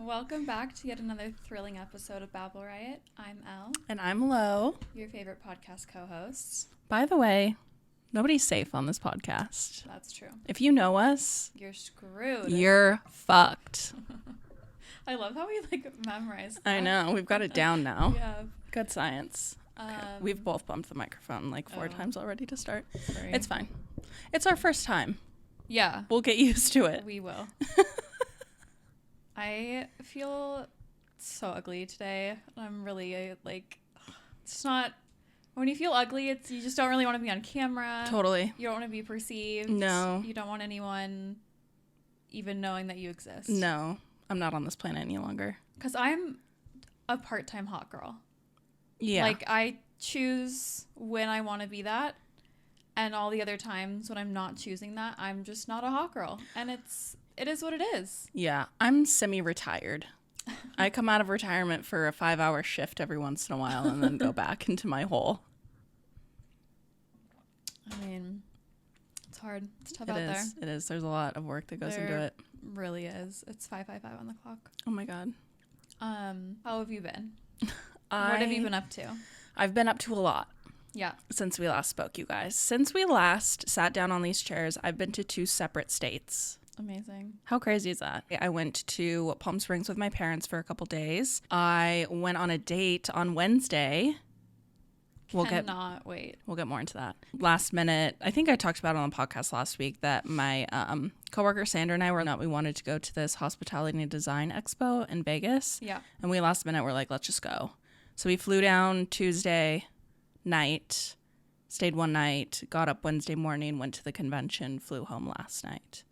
Welcome back to yet another thrilling episode of Babble Riot. I'm Elle. And I'm Lo. Your favorite podcast co-hosts. By the way, nobody's safe on this podcast. That's true. If you know us, you're screwed. You're fucked. I love how we memorize that. I know. We've got it down now. Yeah. Good science. Okay. We've both bumped the microphone like 4 times already to start. Sorry. It's fine. It's our first time. Yeah. We'll get used to it. We will. I feel so ugly today. I'm really it's not, when you feel ugly, you just don't really want to be on camera. Totally. You don't want to be perceived. No. You don't want anyone even knowing that you exist. No, I'm not on this planet any longer. Because I'm a part-time hot girl. Yeah. Like, I choose when I want to be that. And all the other times when I'm not choosing that, I'm just not a hot girl. And it is what it is. Yeah. I'm semi-retired. I come out of retirement for a 5-hour shift every once in a while and then go back into my hole. I mean, it's hard. It's tough out there. It is. There's a lot of work that goes into it. Really is. It's 5:55 on the clock. Oh my God. How have you been? What have you been up to? I've been up to a lot. Yeah. Since we last spoke, you guys. Since we last sat down on these chairs, I've been to 2 separate states. Amazing. How crazy is that? I went to Palm Springs with my parents for a couple days. I went on a date on Wednesday. Cannot wait. We'll get more into that. Last minute, I think I talked about it on the podcast last week that my coworker Sandra and I we wanted to go to this hospitality and design expo in Vegas. Yeah. And we last minute were like, let's just go. So we flew down Tuesday night, stayed one night, got up Wednesday morning, went to the convention, flew home last night.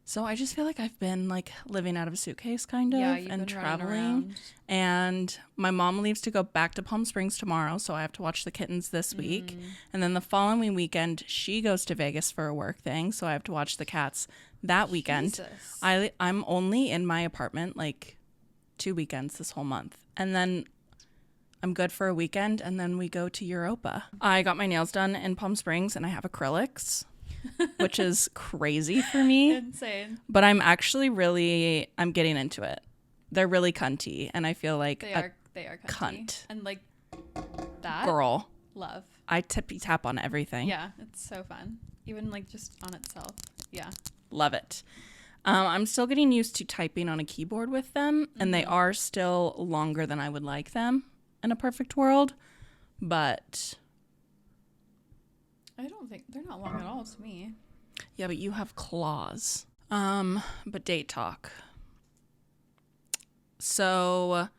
So I just feel like I've been like living out of a suitcase kind of and traveling. And my mom leaves to go back to Palm Springs tomorrow, so I have to watch the kittens this week. And then the following weekend, she goes to Vegas for a work thing, so I have to watch the cats that weekend. Jesus. I'm only in my apartment like 2 weekends this whole month. And then I'm good for a weekend, and then we go to Europa. I got my nails done in Palm Springs, and I have acrylics, which is crazy for me. Insane. But I'm actually I'm getting into it. They're really cunty, and I feel like they are cunty. Cunt. And like that. Girl. Love. I tippy tap on everything. Yeah, it's so fun. Even like just on itself. Yeah. Love it. I'm still getting used to typing on a keyboard with them, and they are still longer than I would like them in a perfect world, but I don't think they're not long at all to me. Yeah, but you have claws. But date talk. So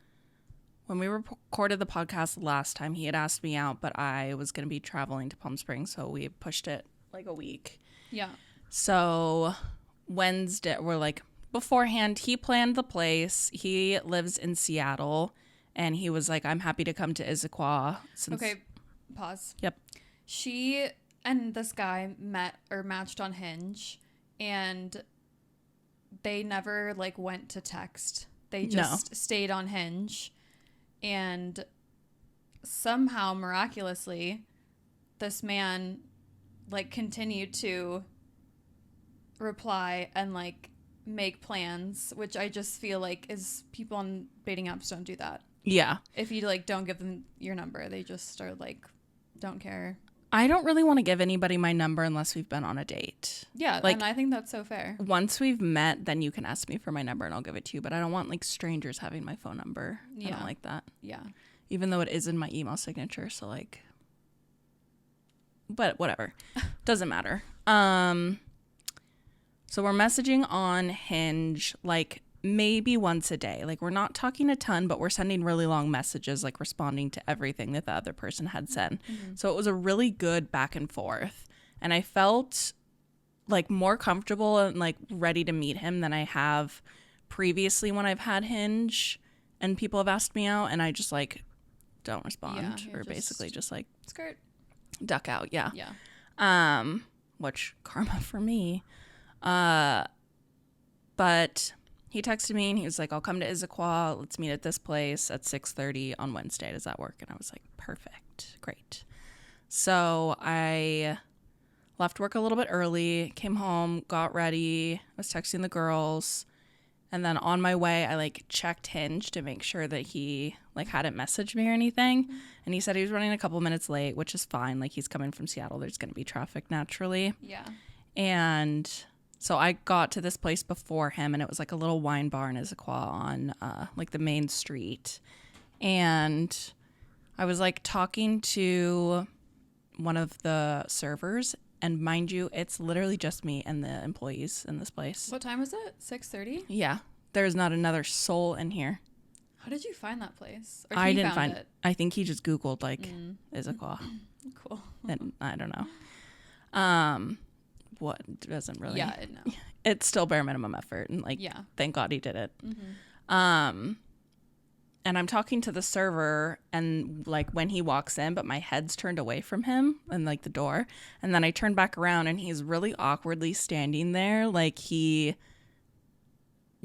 when we recorded the podcast last time, he had asked me out, but I was going to be traveling to Palm Springs, so we pushed it like a week. Yeah. So Wednesday, we're like, beforehand, he planned the place. He lives in Seattle, and he was like, I'm happy to come to Issaquah. Okay, pause. Yep. She and this guy matched on Hinge, and they never like went to text. They just stayed on Hinge, and somehow miraculously this man like continued to reply and like make plans, which I just feel like is people on dating apps don't do that. Yeah. If you like don't give them your number, they just are like don't care. I don't really want to give anybody my number unless we've been on a date. Yeah, like, and I think that's so fair. Once we've met, then you can ask me for my number and I'll give it to you. But I don't want like strangers having my phone number. Yeah. I don't like that. Yeah. Even though it is in my email signature, so like, but whatever, doesn't matter. So we're messaging on Hinge like maybe once a day. Like we're not talking a ton, but we're sending really long messages, like responding to everything that the other person had said. Mm-hmm. So it was a really good back and forth. And I felt like more comfortable and like ready to meet him than I have previously when I've had Hinge and people have asked me out and I just like don't respond or basically just like skirt, duck out. Yeah. Yeah. Which karma for me. But he texted me and he was like, I'll come to Issaquah. Let's meet at this place at 6:30 on Wednesday. Does that work? And I was like, perfect. Great. So I left work a little bit early, came home, got ready, was texting the girls, And then on my way, I like checked Hinge to make sure that he like hadn't messaged me or anything. And he said he was running a couple minutes late, which is fine. Like he's coming from Seattle. There's going to be traffic naturally. Yeah. And so I got to this place before him, and it was like a little wine bar in Issaquah on like the main street. And I was like talking to one of the servers. And mind you, it's literally just me and the employees in this place. What time was it? 6:30? Yeah. There's not another soul in here. How did you find that place? Or I he didn't found find it. I think he just Googled like Issaquah. Cool. And I don't know. What doesn't really. Yeah, no. It's still bare minimum effort, and like, Yeah. thank God he did it. And I'm talking to the server, and like when he walks in, but my head's turned away from him and like the door, and then I turn back around, and he's really awkwardly standing there, like he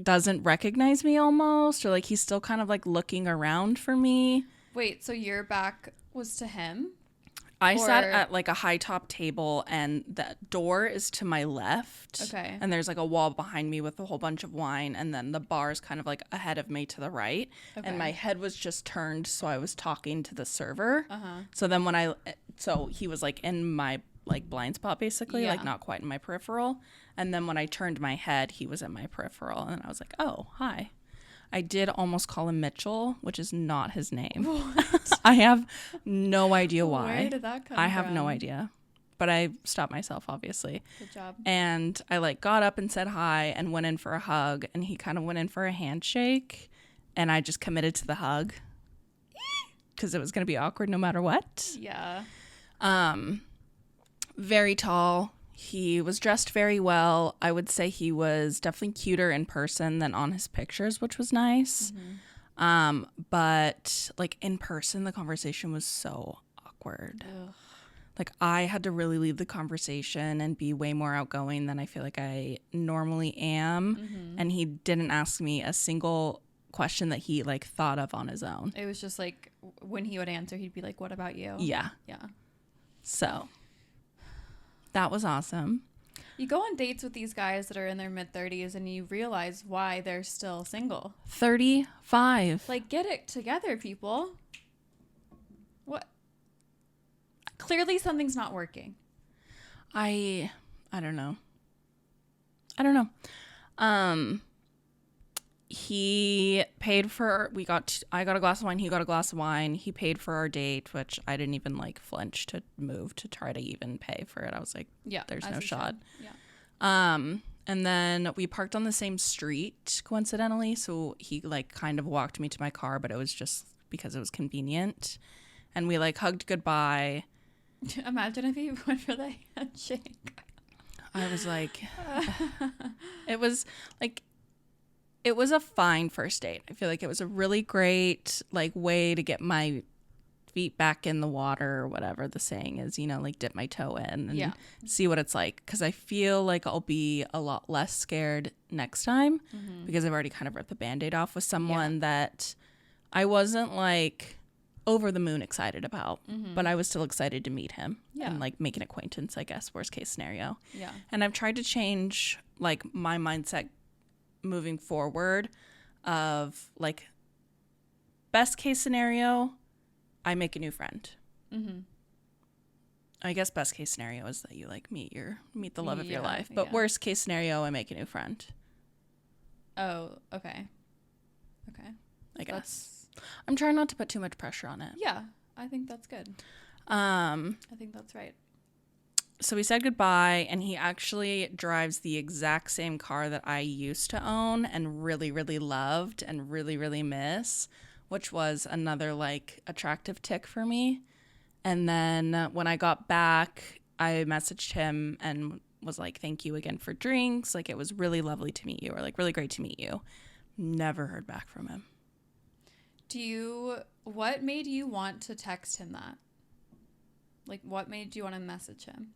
doesn't recognize me almost, or like he's still kind of like looking around for me. Wait, so your back was to him? I sat at like a high top table, and the door is to my left. Okay. And there's like a wall behind me with a whole bunch of wine, and then the bar is kind of like ahead of me to the right. Okay. And my head was just turned, so I was talking to the server. Uh-huh. So then so he was like in my like blind spot basically, like not quite in my peripheral. And then when I turned my head, he was in my peripheral, and I was like, "Oh, hi." I did almost call him Mitchell, which is not his name. What? I have no idea why. Where did that come I have from? no idea. But I stopped myself, obviously. Good job. And I like got up and said hi and went in for a hug, and he kind of went in for a handshake, and I just committed to the hug because it was going to be awkward no matter what. Yeah. Very tall. He was dressed very well. I would say he was definitely cuter in person than on his pictures, which was nice. But like in person, the conversation was so awkward. Ugh. Like I had to really lead the conversation and be way more outgoing than I feel like I normally am. And he didn't ask me a single question that he like thought of on his own. It was just like when he would answer, he'd be like, "What about you?" Yeah. Yeah. So that was awesome. You go on dates with these guys that are in their mid-30s and you realize why they're still single. 35. Like, get it together, people. What? Clearly something's not working. I don't know. He paid for I got a glass of wine, he got a glass of wine. He paid for our date, which I didn't even like flinch to move to try to even pay for it. I was like, Yeah. there's no shot. Yeah. And then we parked on the same street coincidentally, so he like kind of walked me to my car, but it was just because it was convenient. And we like hugged goodbye. Imagine if he went for the handshake. I was like, it was a fine first date. I feel like it was a really great like way to get my feet back in the water, or whatever the saying is, you know, like dip my toe in and see what it's like. Because I feel like I'll be a lot less scared next time because I've already kind of ripped the Band-Aid off with someone that I wasn't like over the moon excited about, but I was still excited to meet him and like make an acquaintance, I guess, worst case scenario. Yeah. And I've tried to change like my mindset moving forward of like best case scenario, I make a new friend. I guess best case scenario is that you like meet the love of your life, but worst case scenario, I make a new friend. Oh, okay. I guess I'm trying not to put too much pressure on it. Yeah, I think that's good. I think that's right. So we said goodbye, and he actually drives the exact same car that I used to own and really, really loved and really, really miss, which was another like attractive tick for me. And then when I got back, I messaged him and was like, "Thank you again for drinks. Like, it was really lovely to meet you," or like, "really great to meet you." Never heard back from him. What made you want to text him that? Like, what made you want to message him?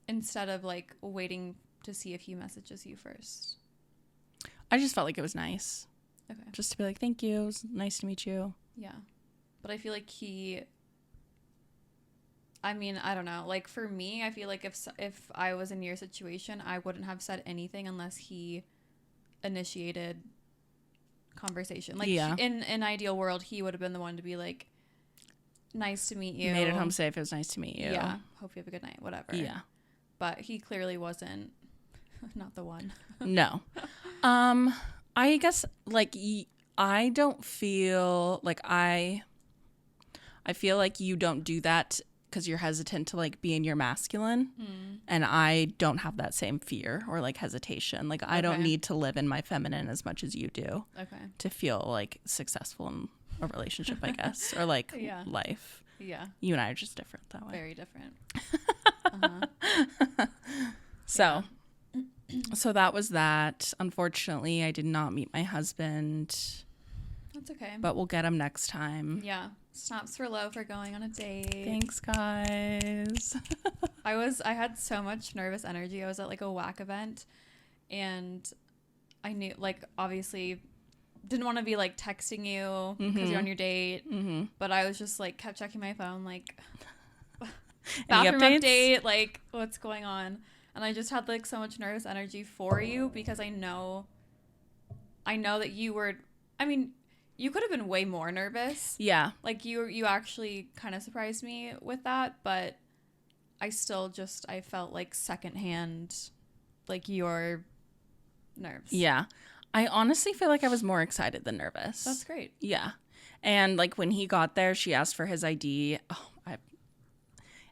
Instead of like waiting to see if he messages you first. I just felt like it was nice. Okay. Just to be like, "Thank you. It was nice to meet you." Yeah. But I feel like I mean, I don't know. Like for me, I feel like if I was in your situation, I wouldn't have said anything unless he initiated conversation. Like, Yeah. in an ideal world, he would have been the one to be like, nice to meet you. Made it home safe. It was nice to meet you. Yeah. Hope you have a good night. Whatever. Yeah. But he clearly wasn't not the one. No. I guess, like, I don't feel like I feel like you don't do that because you're hesitant to, like, be in your masculine. And I don't have that same fear or, like, hesitation. Like, I don't need to live in my feminine as much as you do to feel, like, successful in a relationship, I guess, or, like, life. Yeah. You and I are just different that way. Very different. So that was that. Unfortunately, I did not meet my husband. That's okay. But we'll get him next time. Yeah. Snaps for love for going on a date. Thanks, guys. I had so much nervous energy. I was at like a whack event, and I knew, like, obviously didn't want to be like texting you because you're on your date, but I was just like kept checking my phone, like bathroom update, like what's going on. And I just had like so much nervous energy for you because I know that you were, I mean, you could have been way more nervous. Yeah. Like you actually kind of surprised me with that, but I still I felt like secondhand, like your nerves. Yeah. I honestly feel like I was more excited than nervous. That's great. Yeah. And like when he got there, she asked for his ID.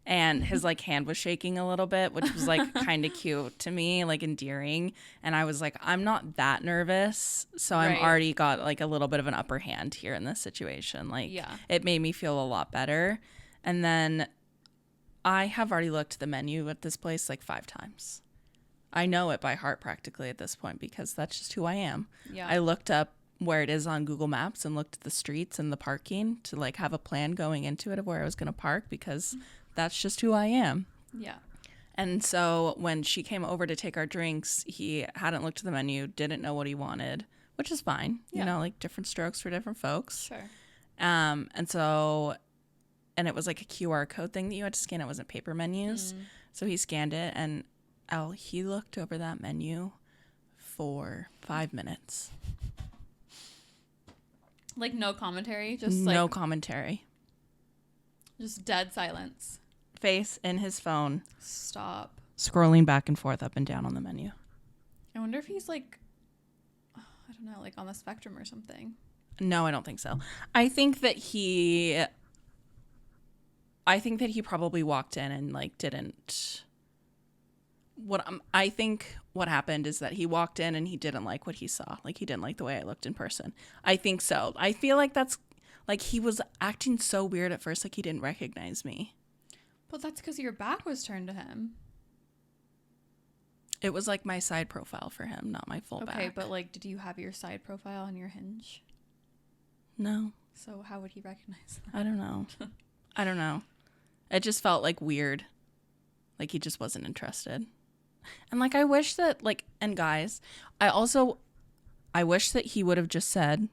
And his like hand was shaking a little bit, which was like kind of cute to me, like endearing. And I was like, I'm not that nervous, so I'm already got like a little bit of an upper hand here in this situation. Like, it made me feel a lot better. And then I have already looked at the menu at this place like 5 times. I know it by heart practically at this point because that's just who I am. Yeah. I looked up where it is on Google Maps and looked at the streets and the parking to like have a plan going into it of where I was going to park because that's just who I am. Yeah. And so when she came over to take our drinks, he hadn't looked at the menu, didn't know what he wanted, which is fine. Yeah. You know, like different strokes for different folks. Sure. And it was like a QR code thing that you had to scan. It wasn't paper menus. So he scanned it and he looked over that menu for 5 minutes. Like no commentary? Just no commentary. Just dead silence. Face in his phone. Stop. Scrolling back and forth up and down on the menu. I wonder if he's like, I don't know, like on the spectrum or something. No, I don't think so. I think that he probably walked in and like didn't. I think what happened is that he walked in and he didn't like what he saw. Like he didn't like the way I looked in person. I think so. I feel like that's like he was acting so weird at first, like he didn't recognize me. But that's because your back was turned to him. It was like my side profile for him, not my full back. Okay, but like, did you have your side profile on your Hinge? No. So how would he recognize that? I don't know. It just felt like weird. Like he just wasn't interested. And like I wish that like, and guys, I wish that he would have just said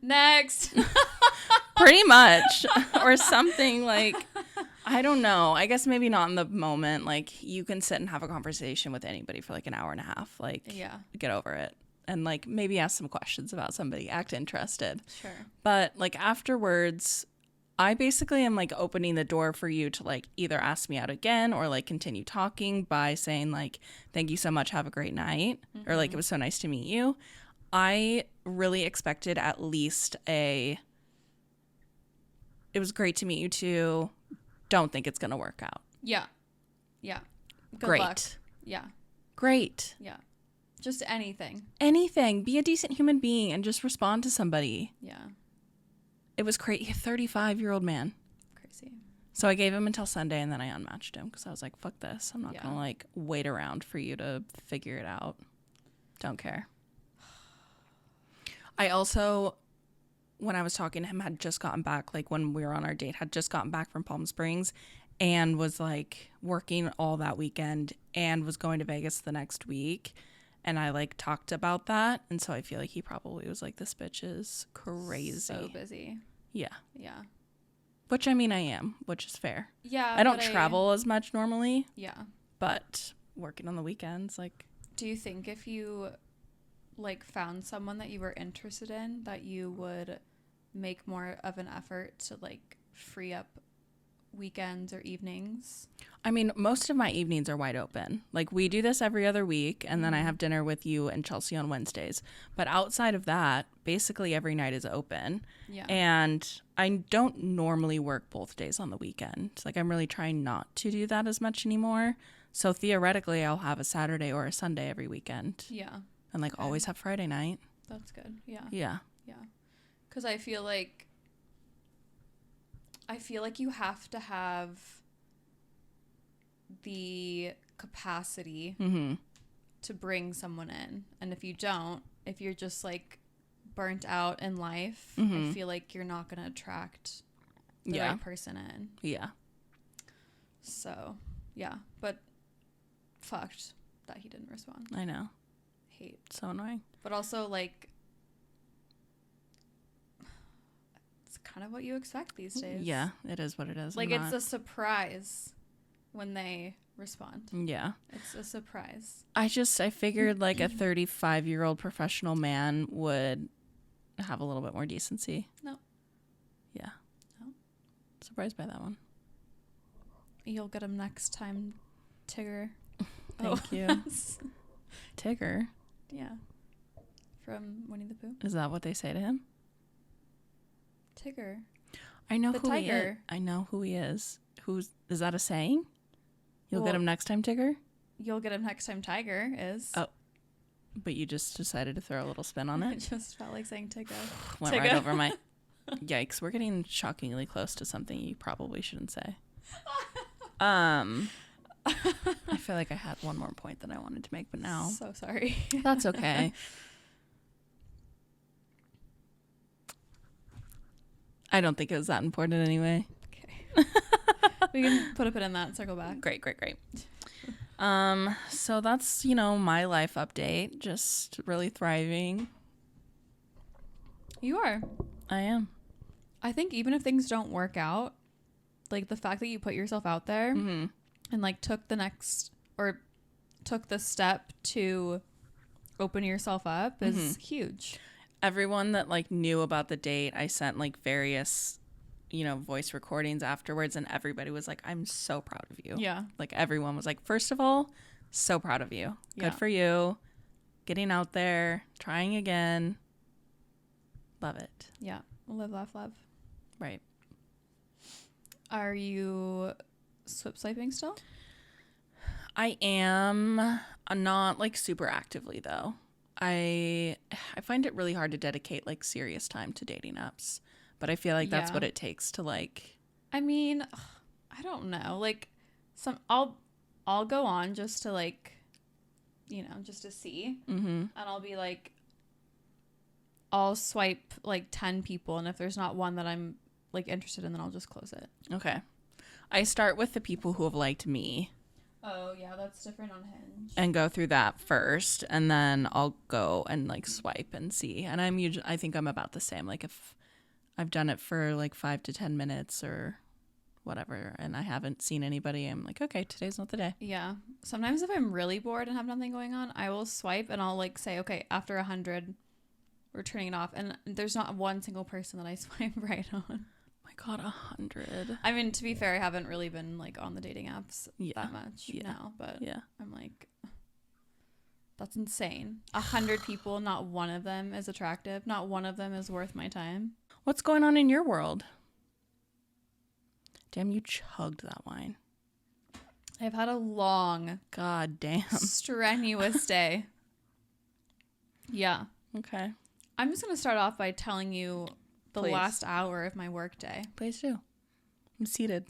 next. Pretty much. Or something like, I don't know. I guess maybe not in the moment. Like you can sit and have a conversation with anybody for like an hour and a half. Like get over it. And like maybe ask some questions about somebody. Act interested. Sure. But like afterwards, I basically am like opening the door for you to like either ask me out again or like continue talking by saying like, thank you so much. Have a great night. Or like, it was so nice to meet you. I really expected at least it was great to meet you too. Don't think it's going to work out. Yeah. Yeah. Good Great. luck. Yeah. Great. Yeah. Just anything. Anything. Be a decent human being and just respond to somebody. Yeah. It was crazy. 35-year-old man. Crazy. So I gave him until Sunday and then I unmatched him because I was like, fuck this. I'm not going to like wait around for you to figure it out. Don't care. I also, when I was talking to him, had just gotten back, like when we were on our date, had just gotten back from Palm Springs and was like working all that weekend and was going to Vegas the next week. And I like talked about that. And so I feel like he probably was like, this bitch is crazy. So busy. Yeah. Yeah. Which I mean, I am, which is fair. Yeah. I don't travel as much normally. Yeah. But working on the weekends, like. Do you think if you like found someone that you were interested in, that you would make more of an effort to like free up weekends or evenings? I mean, most of my evenings are wide open. Like, we do this every other week, and then I have dinner with you and Chelsea on Wednesdays. But outside of that, basically every night is open. Yeah. And I don't normally work both days on the weekend. Like, I'm really trying not to do that as much anymore. So theoretically, I'll have a Saturday or a Sunday every weekend. Yeah. And like always have Friday night. That's good. Yeah. Yeah. Yeah. Because I feel like you have to have the capacity to bring someone in. And if you don't, if you're just like burnt out in life, I feel like you're not going to attract the right person in. Yeah. So, yeah. But fucked that he didn't respond. I know. Hate. So annoying. But also, like, it's kind of what you expect these days. Yeah, it is what it is. Like, it's a surprise when they respond. Yeah. It's a surprise. I figured like a 35-year-old professional man would have a little bit more decency. No. Yeah. No. Surprised by that one. You'll get him next time, Tigger. Thank you. Tigger? Yeah. From Winnie the Pooh. Is that what they say to him? Tigger. I know the who tiger. he is. I know who he is. Is that a saying? You'll get him next time, Tigger? You'll get him next time, Tiger is. Oh. But you just decided to throw a little spin on it? I just felt like saying Tigger. Went right over my... Yikes, we're getting shockingly close to something you probably shouldn't say. I feel like I had one more point that I wanted to make, but now... So sorry. That's okay. I don't think it was that important anyway. Okay. We can put a pin in that and circle back. Great. So that's, my life update. Just really thriving. You are. I am. I think even if things don't work out, like the fact that you put yourself out there and like took the step to open yourself up is huge. Everyone that like knew about the date, I sent like various, voice recordings afterwards, and everybody was like, I'm so proud of you. Yeah. Like everyone was like, first of all, so proud of you. Yeah. Good for you. Getting out there, trying again. Love it. Yeah. Live, laugh, love. Right. Are you swiping still? I am not like super actively though. I find it really hard to dedicate like serious time to dating apps, but I feel like that's what it takes to like. I mean, I don't know. Like I'll go on just to like, just to see, and I'll be like, I'll swipe like 10 people, and if there's not one that I'm like interested in, then I'll just close it. Okay. I start with the people who have liked me. Oh, yeah, that's different on Hinge. And go through that first, and then I'll go and like swipe and see. And I think I'm about the same. Like if I've done it for like 5 to 10 minutes or whatever, and I haven't seen anybody, I'm like, okay, today's not the day. Yeah. Sometimes if I'm really bored and have nothing going on, I will swipe and I'll like say, okay, after 100, we're turning it off. And there's not one single person that I swipe right on. God, 100. I mean, to be fair, I haven't really been like on the dating apps that much now, but I'm like, that's insane. 100 people, not one of them is attractive. Not one of them is worth my time. What's going on in your world? Damn, you chugged that wine. I've had a long, God damn, strenuous day. Yeah. Okay. I'm just going to start off by telling you the last hour of my work day. Please do. I'm seated.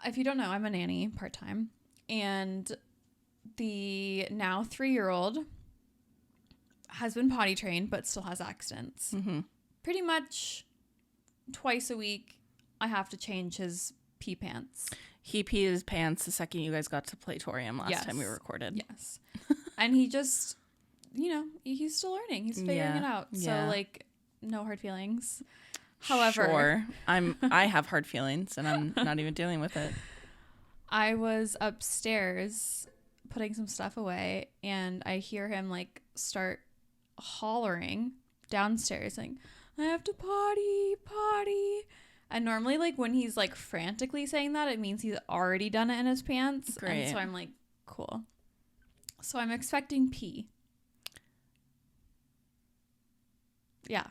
If you don't know, I'm a nanny part-time. And the now 3-year-old has been potty trained, but still has accidents. Mm-hmm. Pretty much twice a week, I have to change his pee pants. He peed his pants the second you guys got to Playtorium last time we recorded. Yes. And he just... he's still learning. He's figuring it out. So, like, no hard feelings. However, sure. I have hard feelings, and I'm not even dealing with it. I was upstairs putting some stuff away, and I hear him like start hollering downstairs saying, I have to potty. And normally, like, when he's like frantically saying that, it means he's already done it in his pants. Great. And so I'm like, cool. So I'm expecting pee. Yeah.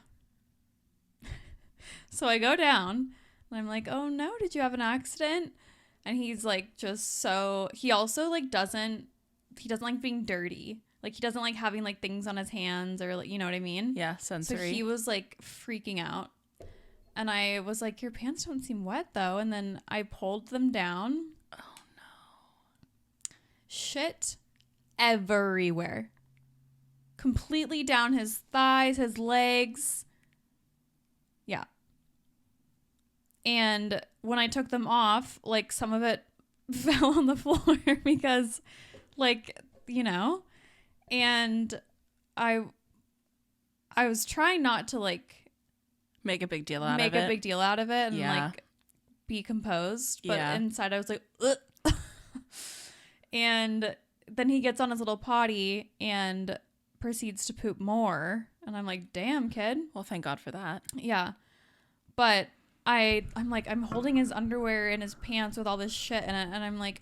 So I go down and I'm like, oh no, did you have an accident? And he's like, just so, he also like doesn't like being dirty. Like, he doesn't like having like things on his hands or like, you know what I mean? Yeah, sensory. So he was like freaking out. And I was like, your pants don't seem wet though. And then I pulled them down. Oh no. Shit everywhere. Completely down his thighs, his legs. Yeah. And when I took them off, like, some of it fell on the floor because, like, you know, and I was trying not to, like, make a big deal out of it and, yeah. like, be composed. But yeah. inside I was like, ugh. And then he gets on his little potty and proceeds to poop more. And I'm like, damn, kid. Well, thank God for that. Yeah. But I'm like, I'm holding his underwear and his pants with all this shit in it. And I'm like,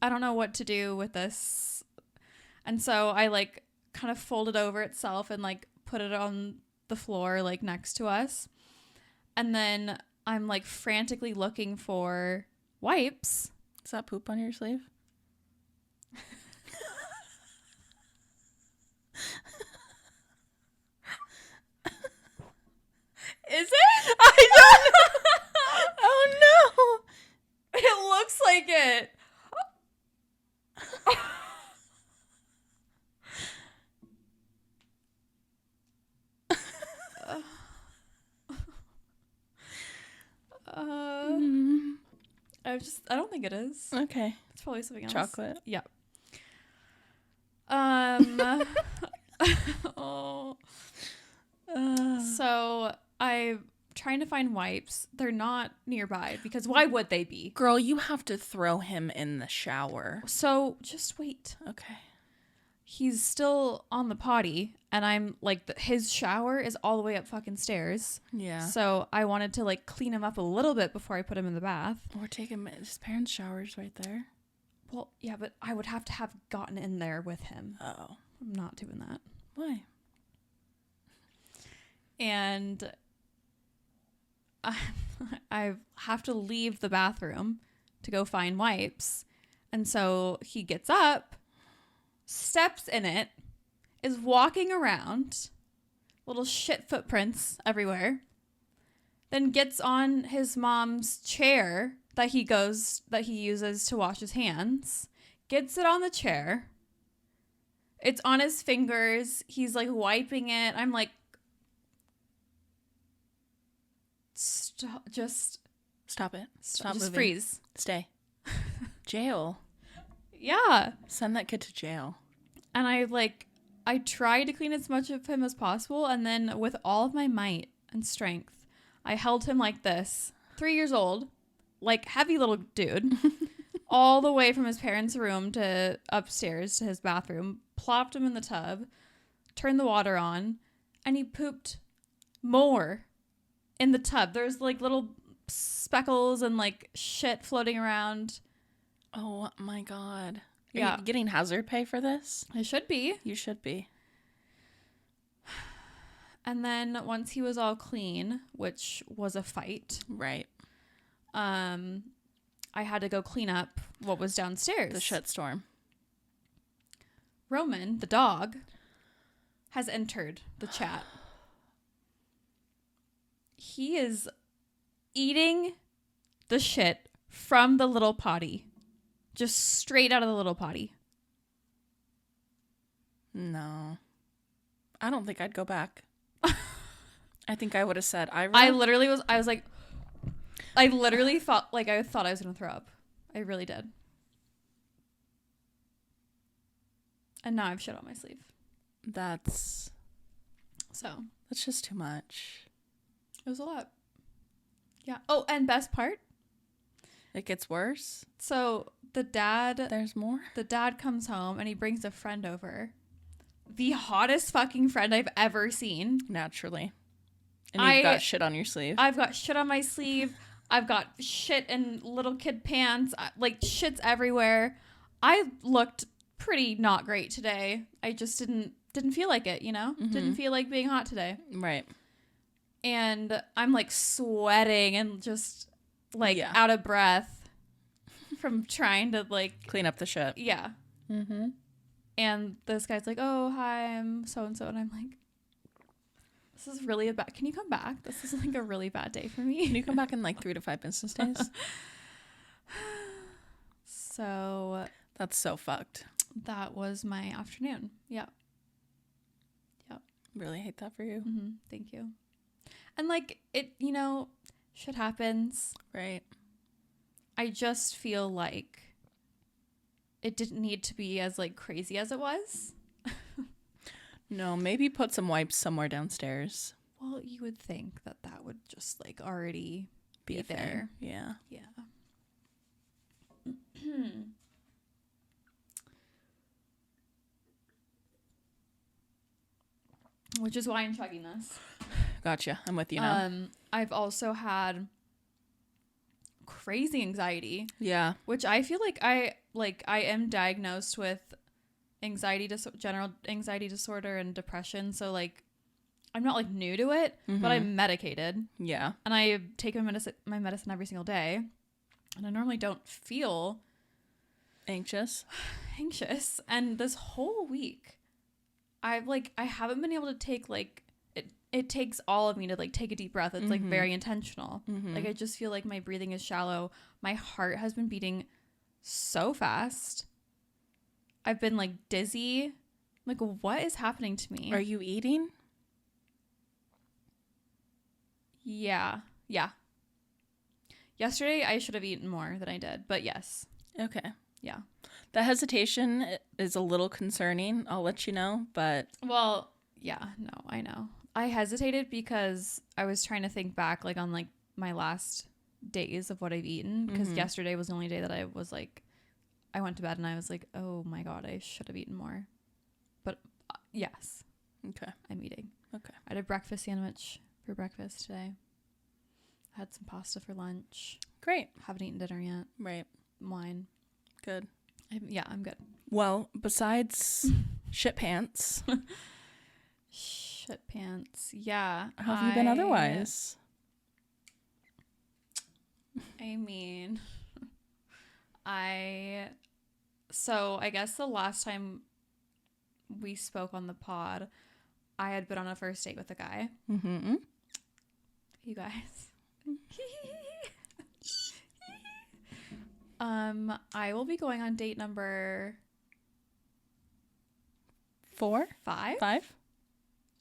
I don't know what to do with this. And so I like kind of fold it over itself and like put it on the floor, like next to us. And then I'm like frantically looking for wipes. Is that poop on your sleeve? Is it? I don't know. Oh no. It looks like it. I don't think it is. Okay. It's probably something else. Chocolate. Yeah. Oh. So I'm trying to find wipes. They're not nearby because why would they be? Girl, you have to throw him in the shower. So just wait. Okay. He's still on the potty and I'm like, his shower is all the way up fucking stairs. Yeah. So I wanted to like clean him up a little bit before I put him in the bath. Or take him, his parents' shower's right there. Well, yeah, but I would have to have gotten in there with him. Oh. I'm not doing that. Why? And I have to leave the bathroom to go find wipes. And so he gets up, steps in it, is walking around, little shit footprints everywhere, then gets on his mom's chair that he uses to wash his hands, gets it on the chair. It's on his fingers. He's like wiping it. I'm like, stop it. Stop Just moving. freeze. Stay. Jail. Yeah. Send that kid to jail. And I tried to clean as much of him as possible. And then with all of my might and strength, I held him like this, 3 years old, like heavy little dude, all the way from his parents' room to upstairs to his bathroom, plopped him in the tub, turned the water on, and he pooped more in the tub. There's like little speckles and like shit floating around. Oh my God. Yeah. Are you getting hazard pay for this? I should be. You should be. And then once he was all clean, which was a fight. Right. I had to go clean up what was downstairs. The shitstorm. Roman, the dog, has entered the chat. He is eating the shit from the little potty. Just straight out of the little potty. No. I don't think I'd go back. I think I would have said, I literally thought I was going to throw up. I really did. And now I've shit on my sleeve. That's just too much. It was a lot. Yeah. Oh, and best part, It gets worse? So There's more? the dad comes home and he brings a friend over. The hottest fucking friend I've ever seen. Naturally. And you've got shit on your sleeve. I've got shit on my sleeve. I've got shit in little kid pants. Like, shit's everywhere. I looked pretty not great today. I just didn't feel like it, you know? Mm-hmm. Didn't feel like being hot today. Right. And I'm like sweating and just like out of breath from trying to like clean up the shit. Yeah. Mm-hmm. And this guy's like, oh, hi, I'm so-and-so. And I'm like, this is really can you come back? This is like a really bad day for me. Can you come back in like 3 to 5 business days? So. That's so fucked. That was my afternoon. Yeah. Yep. Really hate that for you. Mm-hmm. Thank you. And like it, you know, shit happens. Right. I just feel like it didn't need to be as like crazy as it was. No, maybe put some wipes somewhere downstairs. Well, you would think that would just like already be Thing. there. Yeah. Yeah. Which is why I'm chugging this. Gotcha. I'm with you now. I've also had crazy anxiety. Yeah. Which I feel like I am diagnosed with general anxiety disorder and depression. So like I'm not like new to it, but I'm medicated. Yeah. And I take my medicine every single day. And I normally don't feel anxious. And this whole week I haven't been able to take like it takes all of me to like take a deep breath. It's like very intentional. Like I just feel like my breathing is shallow. My heart has been beating so fast. I've been like dizzy. Like, what is happening to me? Are you eating? Yeah. Yesterday I should have eaten more than I did, but yes. Okay. Yeah. The hesitation is a little concerning. I'll let you know, but well, yeah, no, I know. I hesitated because I was trying to think back like on like my last days of what I've eaten, because yesterday was the only day that I was like, I went to bed and I was like, oh my God, I should have eaten more. But yes. Okay. I'm eating. Okay. I had a breakfast sandwich for breakfast today. I had some pasta for lunch. Great. Haven't eaten dinner yet. Right. Wine. Good. I'm good. Well, besides shit pants. Shit pants. Yeah. How have you been otherwise? I mean, I guess the last time we spoke on the pod, I had been on a first date with a guy. Mm-hmm. You guys. I will be going on date number 5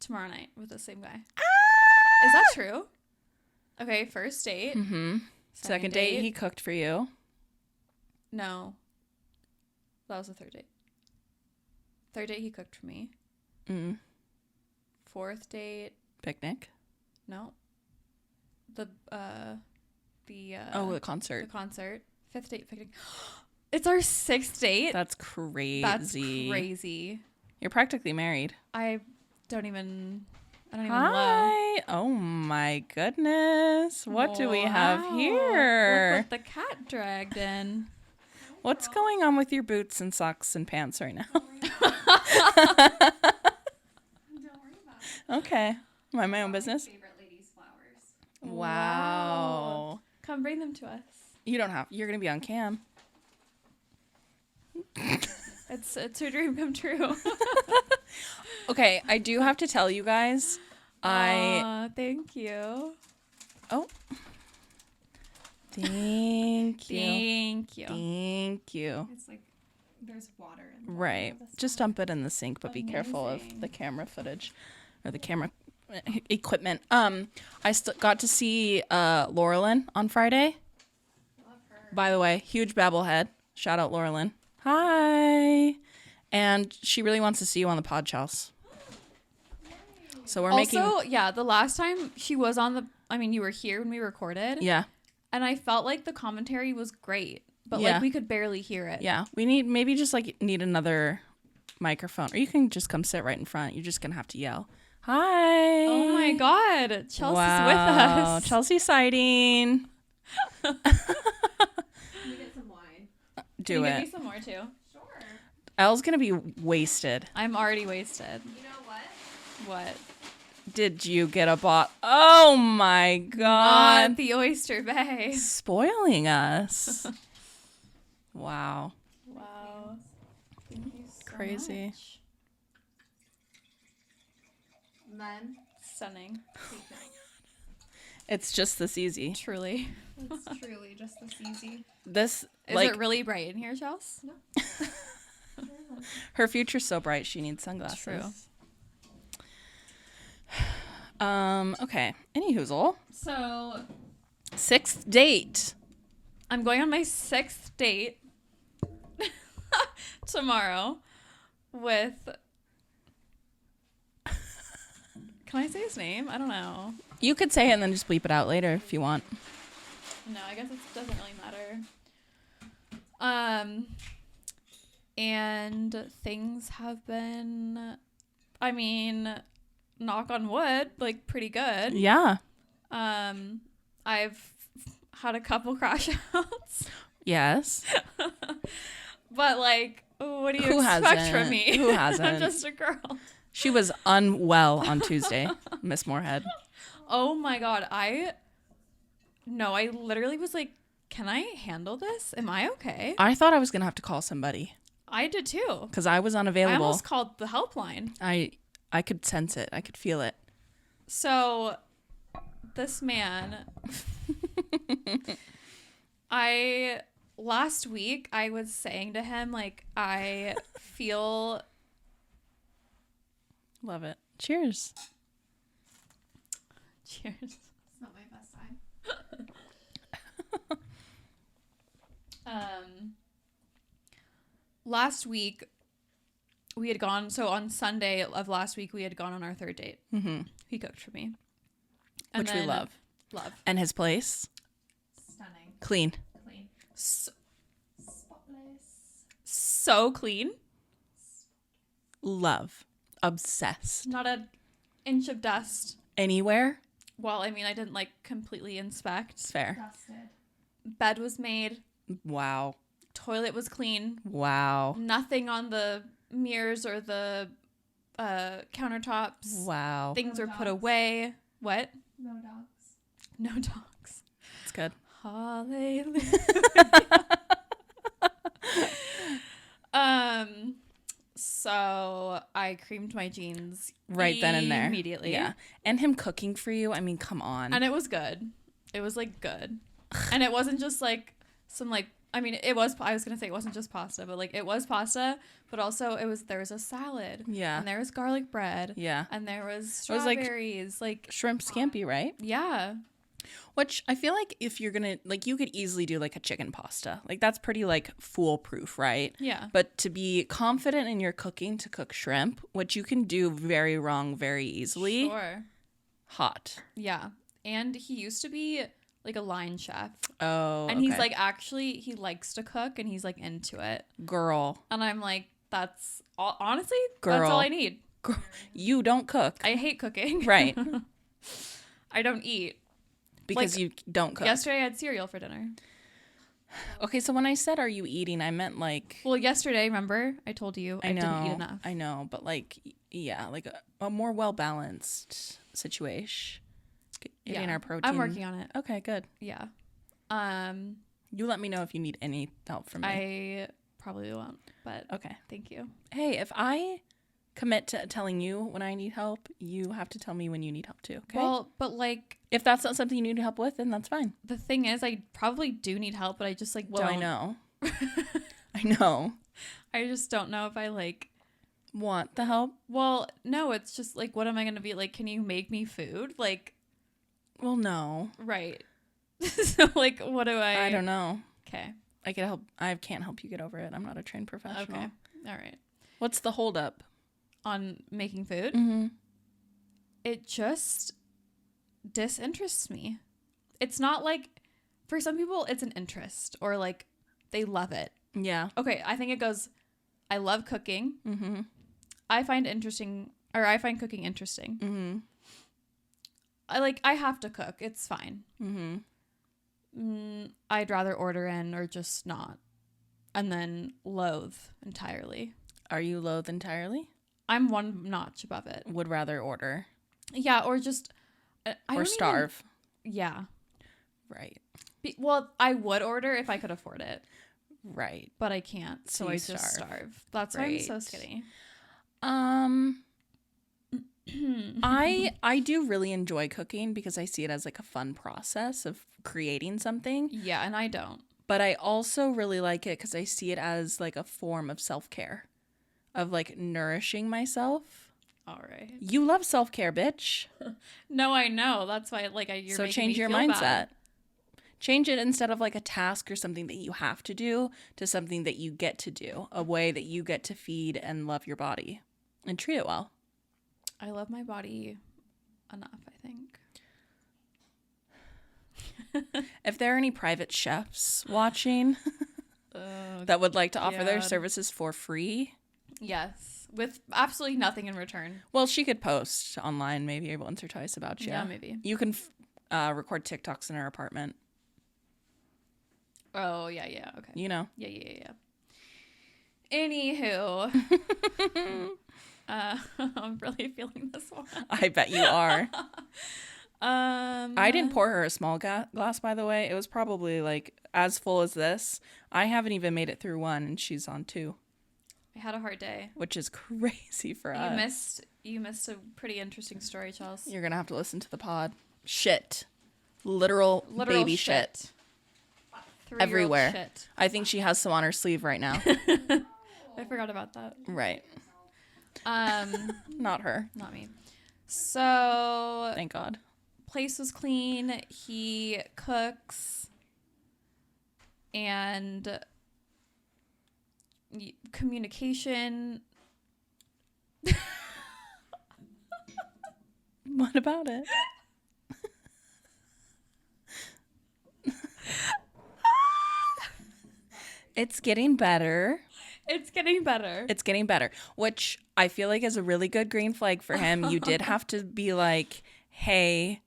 tomorrow night with the same guy. Is that true? Okay, first date. Mm-hmm. Second date, he cooked for you. No. That was the third date. Third date, he cooked for me. Fourth date. Picnic. No. The concert. The concert. Fifth date, picnic. It's our sixth date. That's crazy. You're practically married. I don't even know. Hi. Oh my goodness. What do we have here? Look what the cat dragged in. What's going on with your boots and socks and pants right now? Don't worry about it. Okay. Am I my own business? My favorite lady's flowers. Wow. Come bring them to us. You don't have. You're going to be on cam. It's a dream come true. Okay, I do have to tell you guys. Thank you. Oh. Thank you. Thank you. Thank you. It's like there's water in there. Right. Just dump it in the sink, but be careful of the camera footage or the camera equipment. I got to see Laurelyn on Friday. Love her. By the way, huge Babblehead. Shout out Laurelyn. Hi. And she really wants to see you on the Podchals. So we're making... Also, yeah, the last time she was on you were here when we recorded. Yeah. And I felt like the commentary was great, but Yeah. like we could barely hear it. Yeah, we maybe just like need another microphone, or you can just come sit right in front. You're just gonna have to yell, "Hi!" Oh my God, Chelsea's with Wow, us. Chelsea sighting. Let me get some wine. Do Can you it. give me some more too? Sure. Elle's gonna be wasted. I'm already wasted. You know what? What? Did you get a bot? Oh my God! Not the Oyster Bay. Spoiling us. Wow. Wow. Thank you so Crazy. much. Men. Stunning. It's just this easy. Truly. It's truly just this easy. This Is like it really bright in here, Chels? No. her future's so bright she needs sunglasses. True. Okay. Any hoozle. So 6th date. I'm going on my 6th date tomorrow with. Can I say his name? I don't know. You could say it and then just bleep it out later if you want. No, I guess it doesn't really matter. And things have been, I mean, knock on wood, like pretty good. Yeah. I've had a couple crash outs, Yes. but like, what do you Who expect hasn't? from me? Who I'm hasn't? just a girl. She was unwell on Tuesday, Miss Moorhead. Oh my God. I literally was like, can I handle this? Am I okay? I thought I was going to have to call somebody I did too. because I was I unavailable. almost called the helpline. I could sense it. I could feel it. So this man, last week I was saying to him, like, I feel. Love it. Cheers. Cheers. It's not my best time. Last week we had gone, so on Sunday of last week we had gone on our 3rd date. Mm-hmm. He cooked for me. Which we love. Love. And his place? Stunning. Clean. Clean. So, Spotless. so clean. Love. Obsessed. Not an inch of dust. Anywhere? Well, I mean, I didn't like completely inspect. It's fair. Dusted. Bed was made. Wow. Toilet was clean. Wow. Nothing on the mirrors or the countertops. Wow. Things No were put dogs. away. What? No dogs. No dogs. It's good. Hallelujah. So I creamed my jeans Right then and there. immediately. Yeah. And him cooking for you. I mean, come on. And it was good. It was like good. And it wasn't just like some like, I mean, it was, I was going to say it wasn't just pasta, but like it was pasta, but also there was a salad. Yeah. And there was garlic bread. Yeah. And there was It was like strawberries. Like, shrimp scampi, right? yeah. Which I feel like if you're gonna like, you could easily do like a chicken pasta. Like that's pretty like foolproof, right? Yeah. But to be confident in your cooking to cook shrimp, which you can do very wrong very easily, Sure. hot. Yeah. And he used to be like a line chef. Oh, And he's okay. like, actually, he likes to cook and he's like into it. girl, And I'm like, that's all, honestly, Girl. that's all I need. you don't cook, I hate cooking. right? I don't eat. Because Like, you don't cook. Yesterday I had cereal for dinner. Okay, so when I said "Are you eating?" I meant like Well, yesterday, remember, I told you I didn't eat enough. I know, but like yeah, like a more well balanced situation. Getting Yeah, our protein. I'm working on it. Okay, good. Yeah. You let me know if you need any help from me. I probably won't, but Okay. thank you. Hey, if I commit to telling you when I need help, you have to tell me when you need help too, okay? Well, but like if that's not something you need help with, then that's fine. the thing is, I probably do need help, but I just like Well, don't. I know. I know. I just don't know if I like. Want the help? Well, no, it's just like, what am I gonna be like? Can you make me food? Like, Well, no. right. So like, what do I? I don't know. Okay. I can help. I can't help you get over it. I'm not a trained professional. Okay. All right. What's the holdup? On making food, Mm-hmm. it just disinterests me. It's not like for some people it's an interest or like they love it. Yeah. Okay, I think it goes, I love cooking. Mm-hmm. I find cooking interesting. Mm-hmm. I have to cook. It's fine. Mm-hmm. I'd rather order in or just not. And then loathe entirely. Are you loath entirely? I'm one notch above it. Would rather order. Yeah, or just... or starve. Yeah. Right. Well, I would order if I could afford it. Right. But I can't, so I just starve. That's why I'm so skinny. I do really enjoy cooking because I see it as like a fun process of creating something. Yeah, and I don't. But I also really like it because I see it as like a form of self-care, of like nourishing myself. All right. You love self-care, bitch. No, I know. That's why you're so making change me your feel mindset. bad. Change it instead of like a task or something that you have to do to something that you get to do, a way that you get to feed and love your body and treat it well. I love my body enough, I think. If there are any private chefs watching that would like to offer their services for free. Yes, with absolutely nothing in return. Well, she could post online maybe once or twice about you. Yeah, maybe. You can record TikToks in her apartment. Oh, yeah, okay. You know. Yeah. Anywho. I'm really feeling this one. I bet you are. I didn't pour her a small glass, by the way. It was probably like as full as this. I haven't even made it through one, and she's on 2. I had a hard day. Which is crazy for us. You missed a pretty interesting story, Chelsea. You're going to have to listen to the pod. Shit. Literal baby shit. Everywhere. Shit. I think she has some on her sleeve right now. I forgot about that. Right. Not her. Not me. So thank God. Place was clean. He cooks. And communication. What about it? It's getting better. It's getting better. It's getting better, which I feel like is a really good green flag for him. You did have to be like, hey,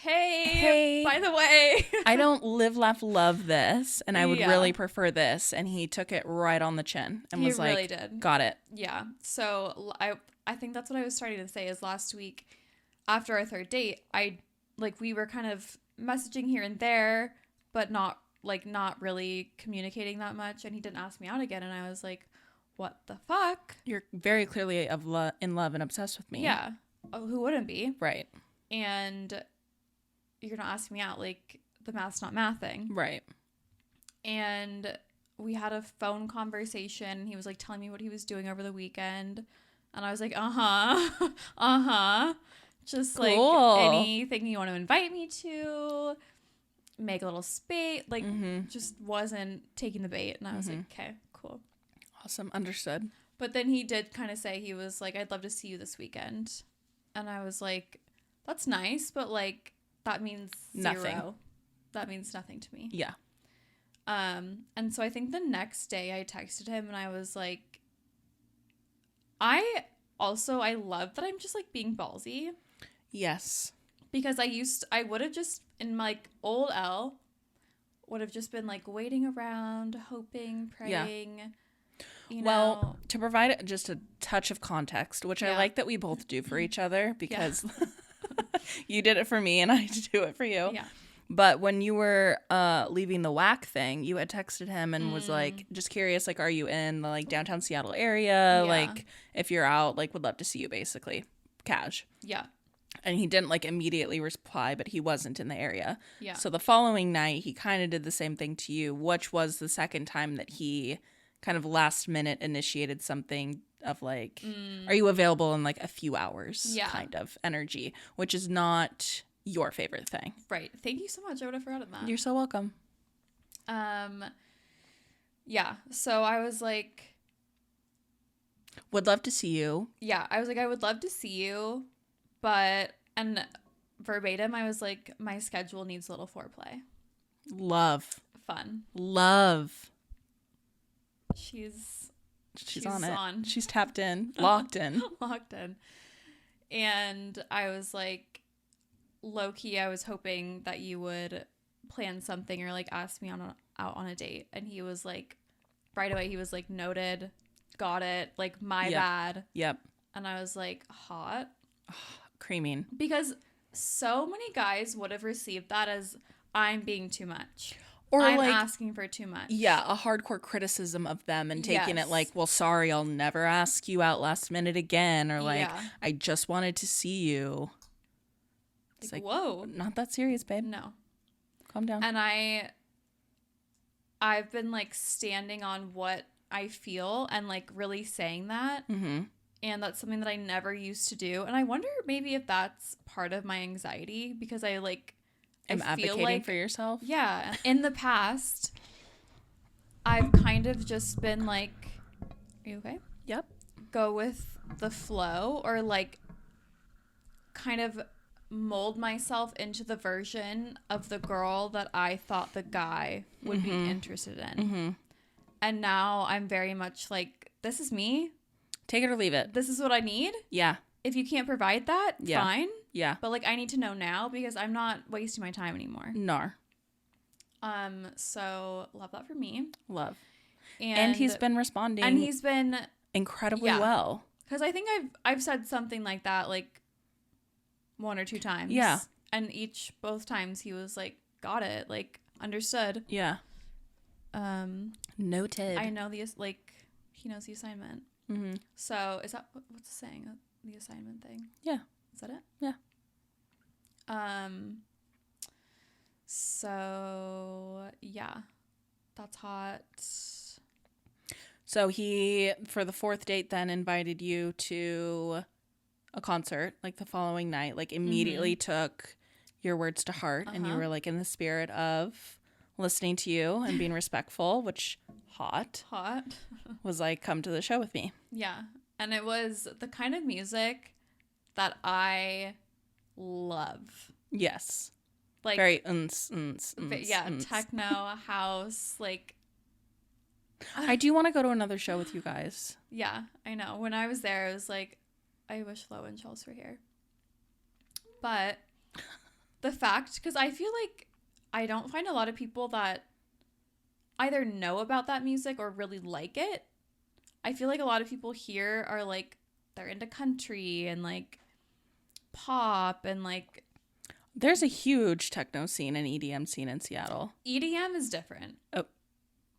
by the way. I don't live, laugh, love this, and I would really prefer this. And he took it right on the chin and was like, really did. Got it. Yeah. So I think that's what I was starting to say is last week after our third date, we were kind of messaging here and there, but not really communicating that much. And he didn't ask me out again. And I was like, what the fuck? You're very clearly in love and obsessed with me. Yeah. Oh, who wouldn't be? Right. And you're not asking me out. Like, the math's not mathing. Right. And we had a phone conversation. He was like telling me what he was doing over the weekend. And I was like, just cool. like anything you want to invite me to. Make a little space, just wasn't taking the bait. And I was like, okay, cool. Awesome. Understood. But then he did kind of say, he was like, I'd love to see you this weekend. And I was like, that's nice, but like, that means nothing. 0. That means nothing to me. Yeah. And so I think the next day I texted him and I was like, I love that I'm just like being ballsy. Yes. Because I would have just, in like old Elle, would have just been like waiting around, hoping, praying. Yeah. Well, to provide just a touch of context, which I like that we both do for each other because you did it for me and I do it for you. Yeah. But when you were leaving the whack thing, you had texted him and was like, just curious, like, are you in the like downtown Seattle area? Yeah. Like, if you're out, like, would love to see you, basically. Cash. Yeah. And he didn't like immediately reply, but he wasn't in the area. Yeah. So the following night, he kind of did the same thing to you, which was the second time that he kind of last minute initiated something of like, are you available in like a few hours kind of energy, which is not your favorite thing. Right. Thank you so much. I would have forgotten that. You're so welcome. Yeah. So I was like, would love to see you. Yeah. I was like, I would love to see you. But, and verbatim, I was like, my schedule needs a little foreplay. Love. Fun. Love. She's on it. on. She's tapped in. Locked in. Locked in. And I was like, low key, I was hoping that you would plan something or like ask me out on a date. And he was like, right away, he was like, noted, got it, like my bad. Yep. And I was like, hot. Creaming. Because so many guys would have received that as I'm being too much. Or I'm like asking for too much. Yeah, a hardcore criticism of them and taking Yes. it like, well, sorry, I'll never ask you out last minute again. Or like, Yeah. I just wanted to see you. It's Like, like, whoa. not that serious, babe. No. Calm down. And I've been like standing on what I feel and like really saying that. Mm-hmm. And that's something that I never used to do. And I wonder maybe if that's part of my anxiety because I I'm feel advocating like, for yourself. yeah, in the past, I've kind of just been like, are you okay? Yep. Go with the flow or like kind of mold myself into the version of the girl that I thought the guy would be interested in. Mm-hmm. And now I'm very much like, this is me. Take it or leave it. This is what I need. Yeah. If you can't provide that, Yeah. fine. Yeah. But like I need to know now because I'm not wasting my time anymore. Nar. So love that for me. Love. And he's been responding and he's been incredibly well. because I think I've said something like that like one or two times. Yeah. And both times he was like, got it, like understood. Yeah. Noted. I know he knows the assignment. Mm-hmm. So is that what's the saying? The assignment thing? Yeah. Is that it? Yeah. So yeah, that's hot. So he, for the fourth date, then invited you to a concert like the following night, like immediately took your words to heart. And you were like in the spirit of listening to you and being respectful, which hot was like, come to the show with me. Yeah. And it was the kind of music that I love. Yes. Like very techno, house, like I do want to go to another show with you guys. yeah, I know. When I was there, I was like, I wish Lo and Chels were here. But the fact, because I feel like I don't find a lot of people that either know about that music or really like it. I feel like a lot of people here are like, they're into country and like pop and like. There's a huge techno scene and EDM scene in Seattle. EDM is different. Oh,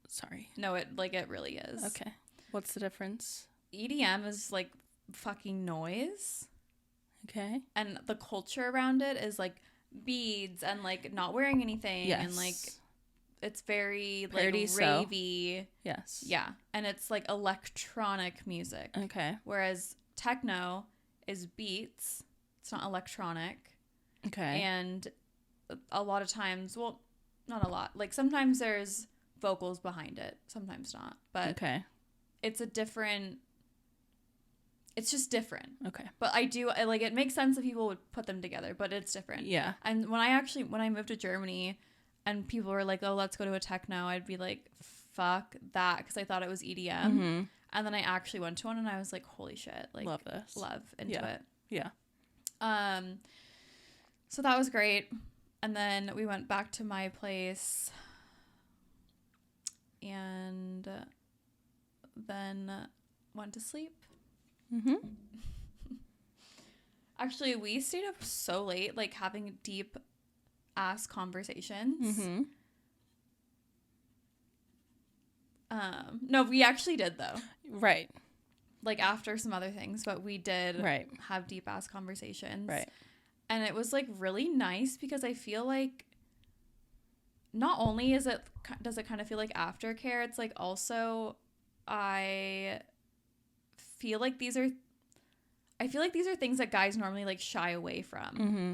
sorry. No, it really is. Okay. What's the difference? EDM is like fucking noise. Okay. And the culture around it is like beads and like not wearing anything. Yes. And like it's very Pretty like so. ravey. Yes. Yeah. And it's like electronic music. Okay. Whereas techno is beats. It's not electronic. Okay. And a lot of times, well, not a lot. Like sometimes there's vocals behind it. Sometimes not. But okay. it's just different. Okay. But like it makes sense if people would put them together, but it's different. Yeah. And when I moved to Germany and people were like, oh, let's go to a techno, I'd be like, fuck that, because I thought it was EDM. Mm-hmm. And then I actually went to one and I was like, holy shit. Like, love this. Love into it. Yeah. So that was great. And then we went back to my place and then went to sleep. Mm-hmm. Actually, we stayed up so late, like having deep ass conversations. Mm-hmm. No, we actually did though. Right. Like after some other things, but we did have deep ass conversations. Right. And it was like really nice because I feel like not only does it kind of feel like aftercare, it's like also I feel like these are things that guys normally like shy away from. Mm-hmm.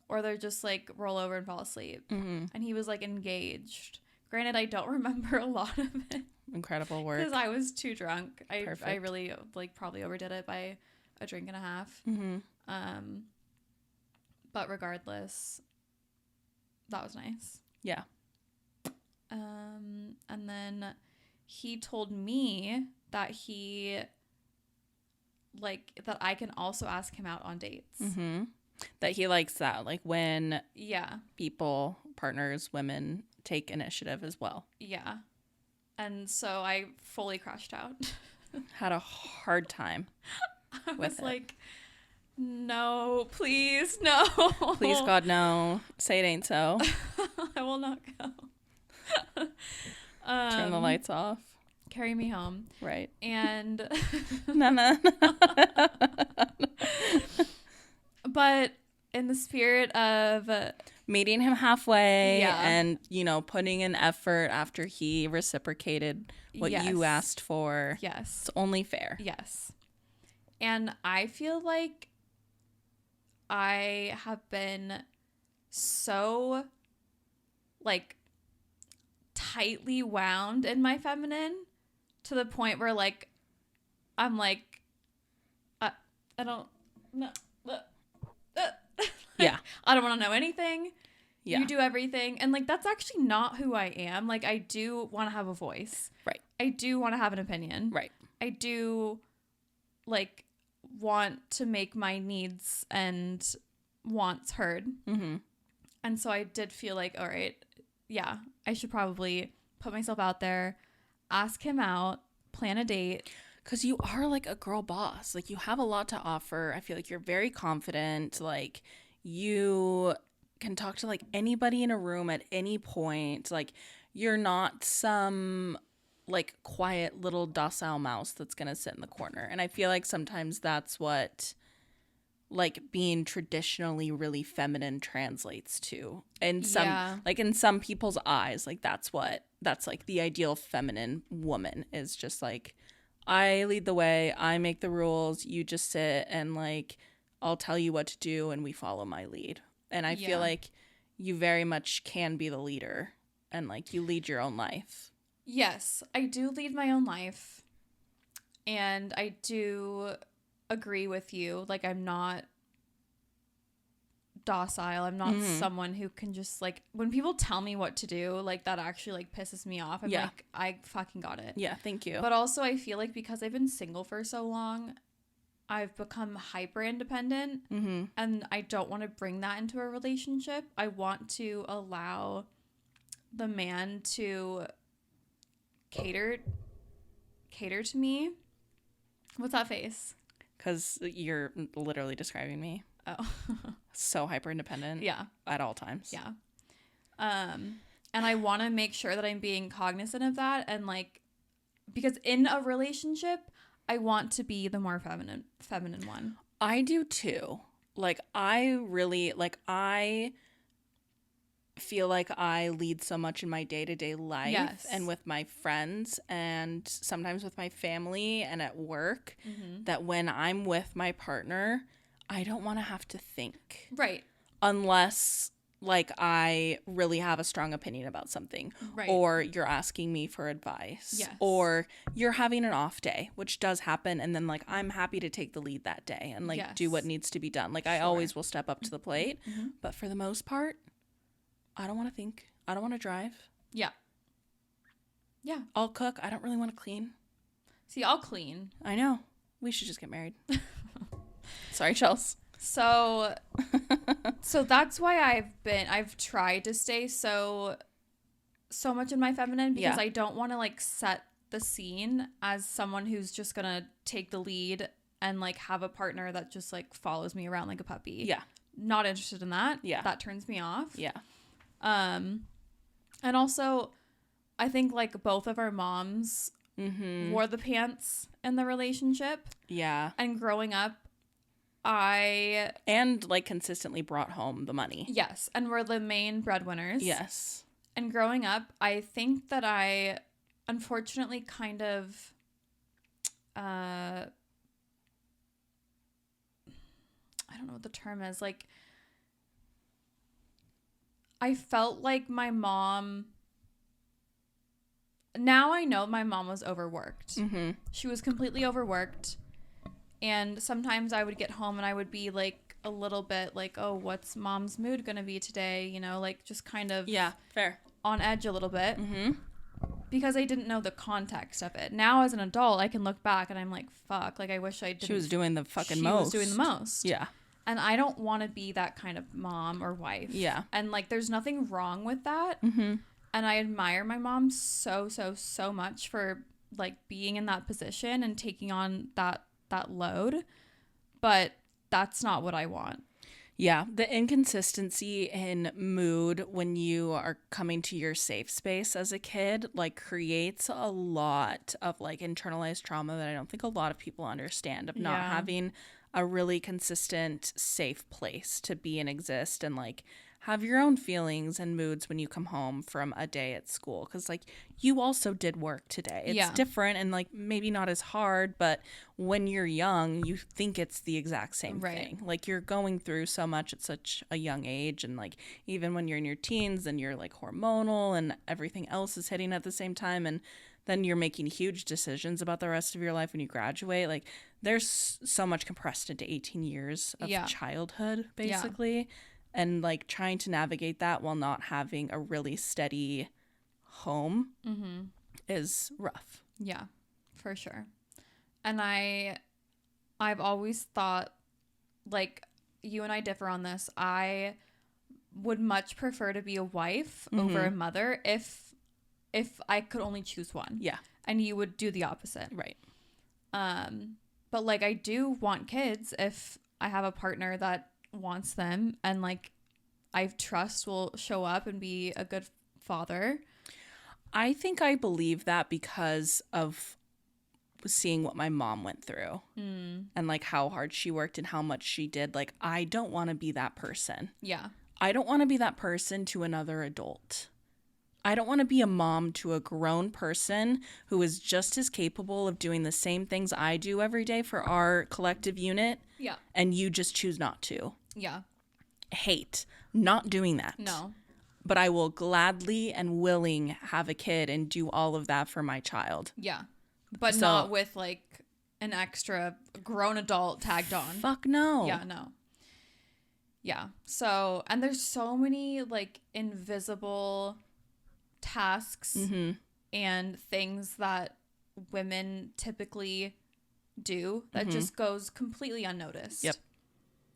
Or they're just like roll over and fall asleep. Mm-hmm. And he was like engaged. Granted, I don't remember a lot of it. Incredible work. Because I was too drunk. I Perfect. really like probably overdid it by a drink and a half. Mm-hmm. But regardless, that was nice. Yeah. And then he told me that that I can also ask him out on dates. Mm-hmm. That he likes that, like when people, partners, women take initiative as well. Yeah. And so I fully crashed out. Had a hard time I with was it. like, no, please, no. Please, God, no. Say it ain't so. I will not go. Turn the lights off. Carry me home. Right. And No. but in the spirit of meeting him halfway Yeah. and, putting in effort after he reciprocated what you Yes. asked for. yes. It's only fair. Yes. And I feel like I have been so like tightly wound in my feminine to the point where like I'm like I don't know. Yeah. I don't want to know anything. Yeah. You do everything. And like that's actually not who I am. Like I do want to have a voice. Right. I do want to have an opinion. Right. I do like want to make my needs and wants heard. Mm-hmm. And so I did feel like, all right, yeah, I should probably put myself out there, ask him out, plan a date. Because you are like a girl boss. Like you have a lot to offer. I feel like you're very confident. Like you can talk to like anybody in a room at any point. Like you're not some like quiet little docile mouse that's going to sit in the corner. And I feel like sometimes that's what like being traditionally really feminine translates to. And some like in some people's eyes, like that's like the ideal feminine woman is just like, I lead the way, I make the rules, you just sit and like I'll tell you what to do and we follow my lead. And I feel like you very much can be the leader and like you lead your own life. Yes, I do lead my own life. And I do agree with you. Like I'm not docile. I'm not someone who can just like when people tell me what to do, like that actually like pisses me off. I'm like, I fucking got it. Yeah, thank you. But also I feel like because I've been single for so long, I've become hyper independent and I don't want to bring that into a relationship. I want to allow the man to cater to me. What's that face? Because you're literally describing me. Oh. So hyper independent. Yeah. At all times. Yeah. And I want to make sure that I'm being cognizant of that and like because in a relationship I want to be the more feminine one. I do too. Like I feel like I lead so much in my day-to-day life and with my friends and sometimes with my family and at work that when I'm with my partner, I don't want to have to think. Right. Unless like I really have a strong opinion about something. Right. Or you're asking me for advice. Yes. Or you're having an off day, which does happen. And then like I'm happy to take the lead that day and like do what needs to be done. Like I always will step up to the plate. But for the most part, I don't want to think. I don't want to drive. Yeah. Yeah. I'll cook. I don't really want to clean. See, I'll clean. I know. We should just get married. Sorry, Chels. So that's why I've tried to stay so much in my feminine because I don't want to like set the scene as someone who's just going to take the lead and like have a partner that just like follows me around like a puppy. Yeah. Not interested in that. Yeah. That turns me off. Yeah. And also I think like both of our moms wore the pants in the relationship. Yeah. And growing up, and like consistently brought home the money. Yes. And we're the main breadwinners. Yes. And growing up, I think that I unfortunately kind of, I don't know what the term is. Like, I felt like my mom, now I know my mom was overworked. She was completely overworked. And sometimes I would get home and I would be like a little bit like, oh, what's mom's mood going to be today? You know, like just kind of on edge a little bit Mm-hmm. because I didn't know the context of it. Now as an adult, I can look back and I'm like, fuck, like I wish I didn't. She was doing the fucking she most. was doing the most. Yeah. And I don't want to be that kind of mom or wife. Yeah. And like there's nothing wrong with that. Mm-hmm. And I admire my mom so much for like being in that position and taking on that load. But that's not what I want. Yeah, the inconsistency in mood when you are coming to your safe space as a kid, like, creates a lot of, like, internalized trauma that I don't think a lot of people understand, of not having a really consistent, safe place to be and exist and, like, have your own feelings and moods when you come home from a day at school. Because, like, you also did work today. It's different and, like, maybe not as hard, but when you're young, you think it's the exact same thing. Like, you're going through so much at such a young age. And, like, even when you're in your teens and you're, like, hormonal and everything else is hitting at the same time. And then you're making huge decisions about the rest of your life when you graduate. Like, there's so much compressed into 18 years of childhood, basically. And, like, trying to navigate that while not having a really steady home is rough. Yeah, for sure. And I've always thought, like, you and I differ on this. I would much prefer to be a wife over a mother if I could only choose one. Yeah. And you would do the opposite. Right. But, like, I do want kids if I have a partner that wants them and, like, I trust will show up and be a good father. I think I believe that because of seeing what my mom went through and, like, how hard she worked and how much she did. Like, I don't want to be that person. Yeah. I don't want to be that person to another adult. I don't want to be a mom to a grown person who is just as capable of doing the same things I do every day for our collective unit. Yeah. And you just choose not to. Yeah. Hate not doing that. No. But I will gladly and willing have a kid and do all of that for my child. Yeah. But not with, like, an extra grown adult tagged on. Fuck no. Yeah, no. Yeah. So, and there's so many, like, invisible tasks and things that women typically do that just goes completely unnoticed. Yep.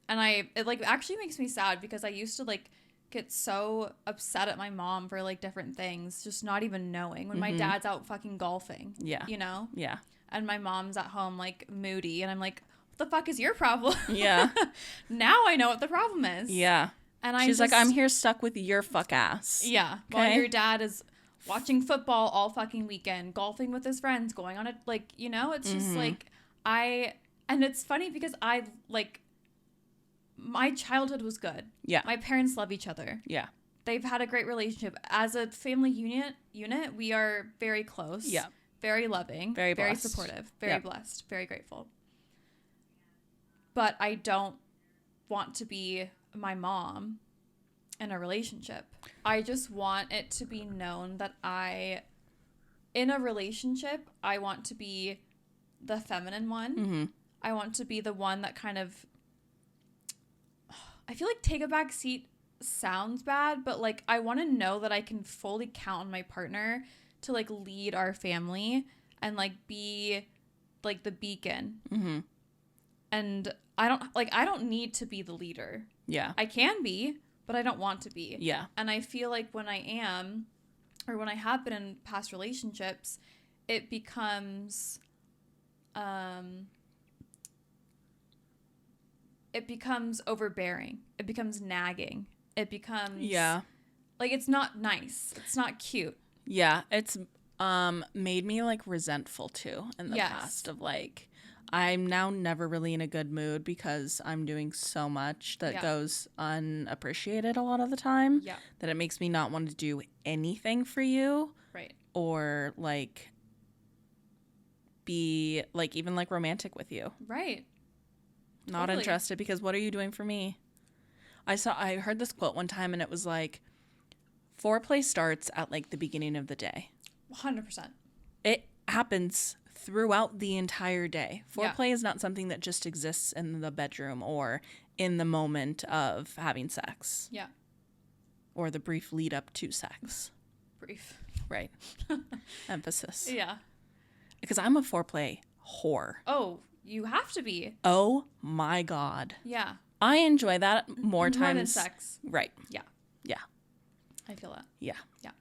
And it, like, actually makes me sad because I used to, like, get so upset at my mom for, like, different things, just not even knowing when my dad's out fucking golfing. Yeah. You know? Yeah. And my mom's at home, like, moody, and I'm like, what the fuck is your problem? Yeah. Now I know what the problem is. Yeah. And she's like, I'm here stuck with your fuck ass. Yeah. Okay? While your dad is watching football all fucking weekend, golfing with his friends, going on it, like, you know, it's just like, and it's funny because I, like, my childhood was good. Yeah. My parents love each other. Yeah. They've had a great relationship. As a family unit, we are very close. Yeah. Very loving. Very blessed. Very supportive. Very blessed. Very grateful. But I don't want to be my mom in a relationship. I just want it to be known that in a relationship, I want to be the feminine one. I want to be the one that kind of, I feel like take a back seat sounds bad, but, like, I want to know that I can fully count on my partner to, like, lead our family and, like, be, like, the beacon. And I don't need to be the leader. Yeah. I can be, but I don't want to be. Yeah. And I feel like when I am, or when I have been in past relationships, it becomes overbearing. It becomes nagging. It becomes like, it's not nice. It's not cute. Yeah, it's made me, like, resentful too in the past of, like, I'm now never really in a good mood because I'm doing so much that goes unappreciated a lot of the time that it makes me not want to do anything for you. Right. Or, like, be, like, even, like, romantic with you. Right. Not interested because what are you doing for me? I heard this quote one time and it was like, foreplay starts at, like, the beginning of the day. 100%. It happens throughout the entire day. Foreplay is not something that just exists in the bedroom or in the moment of having sex. Yeah. Or the brief lead up to sex. brief. Right. Emphasis. Yeah. Because I'm a foreplay whore. Oh, you have to be. Oh my God. Yeah. I enjoy that more More times. than sex. Right. Yeah. Yeah. I feel that. Yeah. Yeah.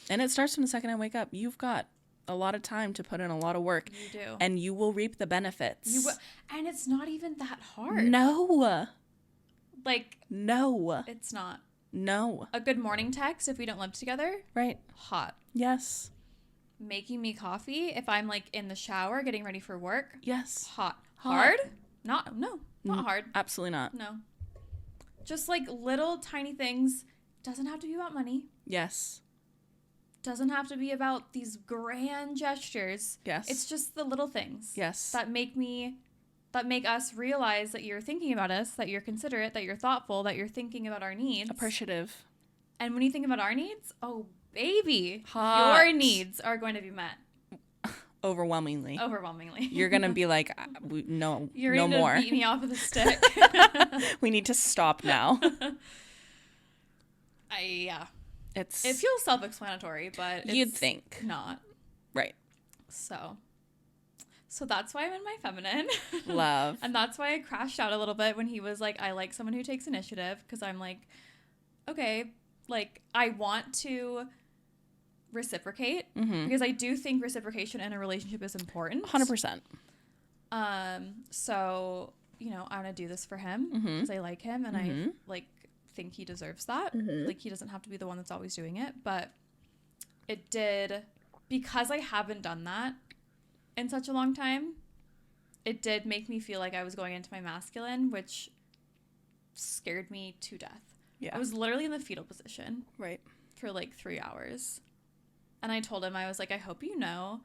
And it starts from the second I wake up. You've got a lot of time to put in a lot of work. You do. And you will reap the benefits. And it's not even that hard. No. Like, No. it's not. No. A good morning text if we don't live together. Right. Hot. Yes. Making me coffee if I'm like in the shower getting ready for work. Yes. Hot. Hot. Hard? Not hard. Absolutely not. No. Just like little tiny things. Doesn't have to be about money. Yes. Doesn't have to be about these grand gestures. Yes. It's just the little things. Yes. That make us realize that you're thinking about us, that you're considerate, that you're thoughtful, that you're thinking about our needs. Appreciative. And when you think about our needs, oh baby, Hot. your needs are going to be met. Overwhelmingly. You're going to be like, no, You're no going to more. beat me off with a stick. We need to stop now. Yeah. It feels self-explanatory, but you'd it's think. not. Right. So that's why I'm in my feminine. Love. And that's why I crashed out a little bit when he was like, I like someone who takes initiative, because I'm like, okay, like I want to reciprocate because I do think reciprocation in a relationship is important. 100%. So, you know, I want to do this for him because I like him and I like think he deserves that. Like he doesn't have to be the one that's always doing it, but it did, because I haven't done that in such a long time, it did make me feel like I was going into my masculine, which scared me to death. Yeah. I was literally in the fetal position Right. for like 3 hours. And I told him, I was like, I hope you know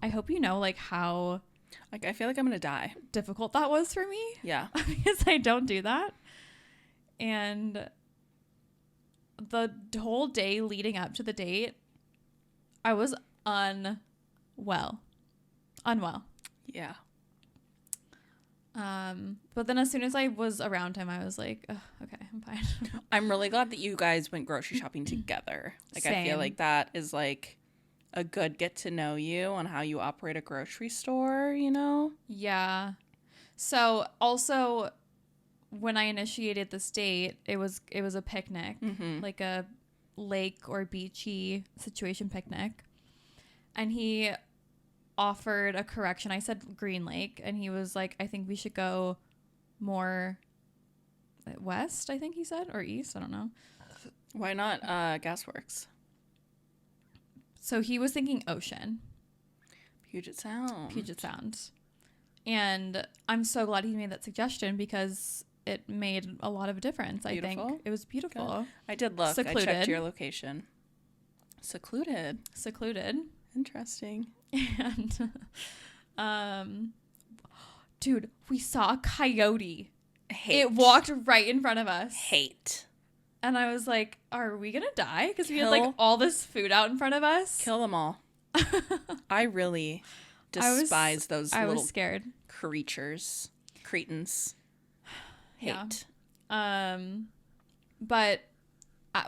like how Like, I feel like I'm going to die. difficult that was for me. Yeah. Because I don't do that. And the whole day leading up to the date, I was unwell. Yeah. But then as soon as I was around him, I was like, oh, okay, I'm fine. I'm really glad that you guys went grocery shopping together. Like, I feel Same. like that is like a good get to know you on how you operate a grocery store, you know? Yeah. So also when I initiated this date, it was a picnic, like a lake or beachy situation picnic. And he offered a correction. I said Green Lake, and he was like, I think we should go more west, I think he said, or east, I don't know. Why not Gasworks? So he was thinking ocean. Puget Sound. And I'm so glad he made that suggestion because it made a lot of difference. Beautiful. I think it was beautiful. Good. I did look. Secluded. I checked your location. Secluded. Interesting. And dude, we saw a coyote. Hate. It walked right in front of us. Hate. And I was like, are we gonna die? Because we had Kill- like all this food out in front of us. Kill them all. I really despise those I little was scared. creatures. Cretins. Hate. Yeah. But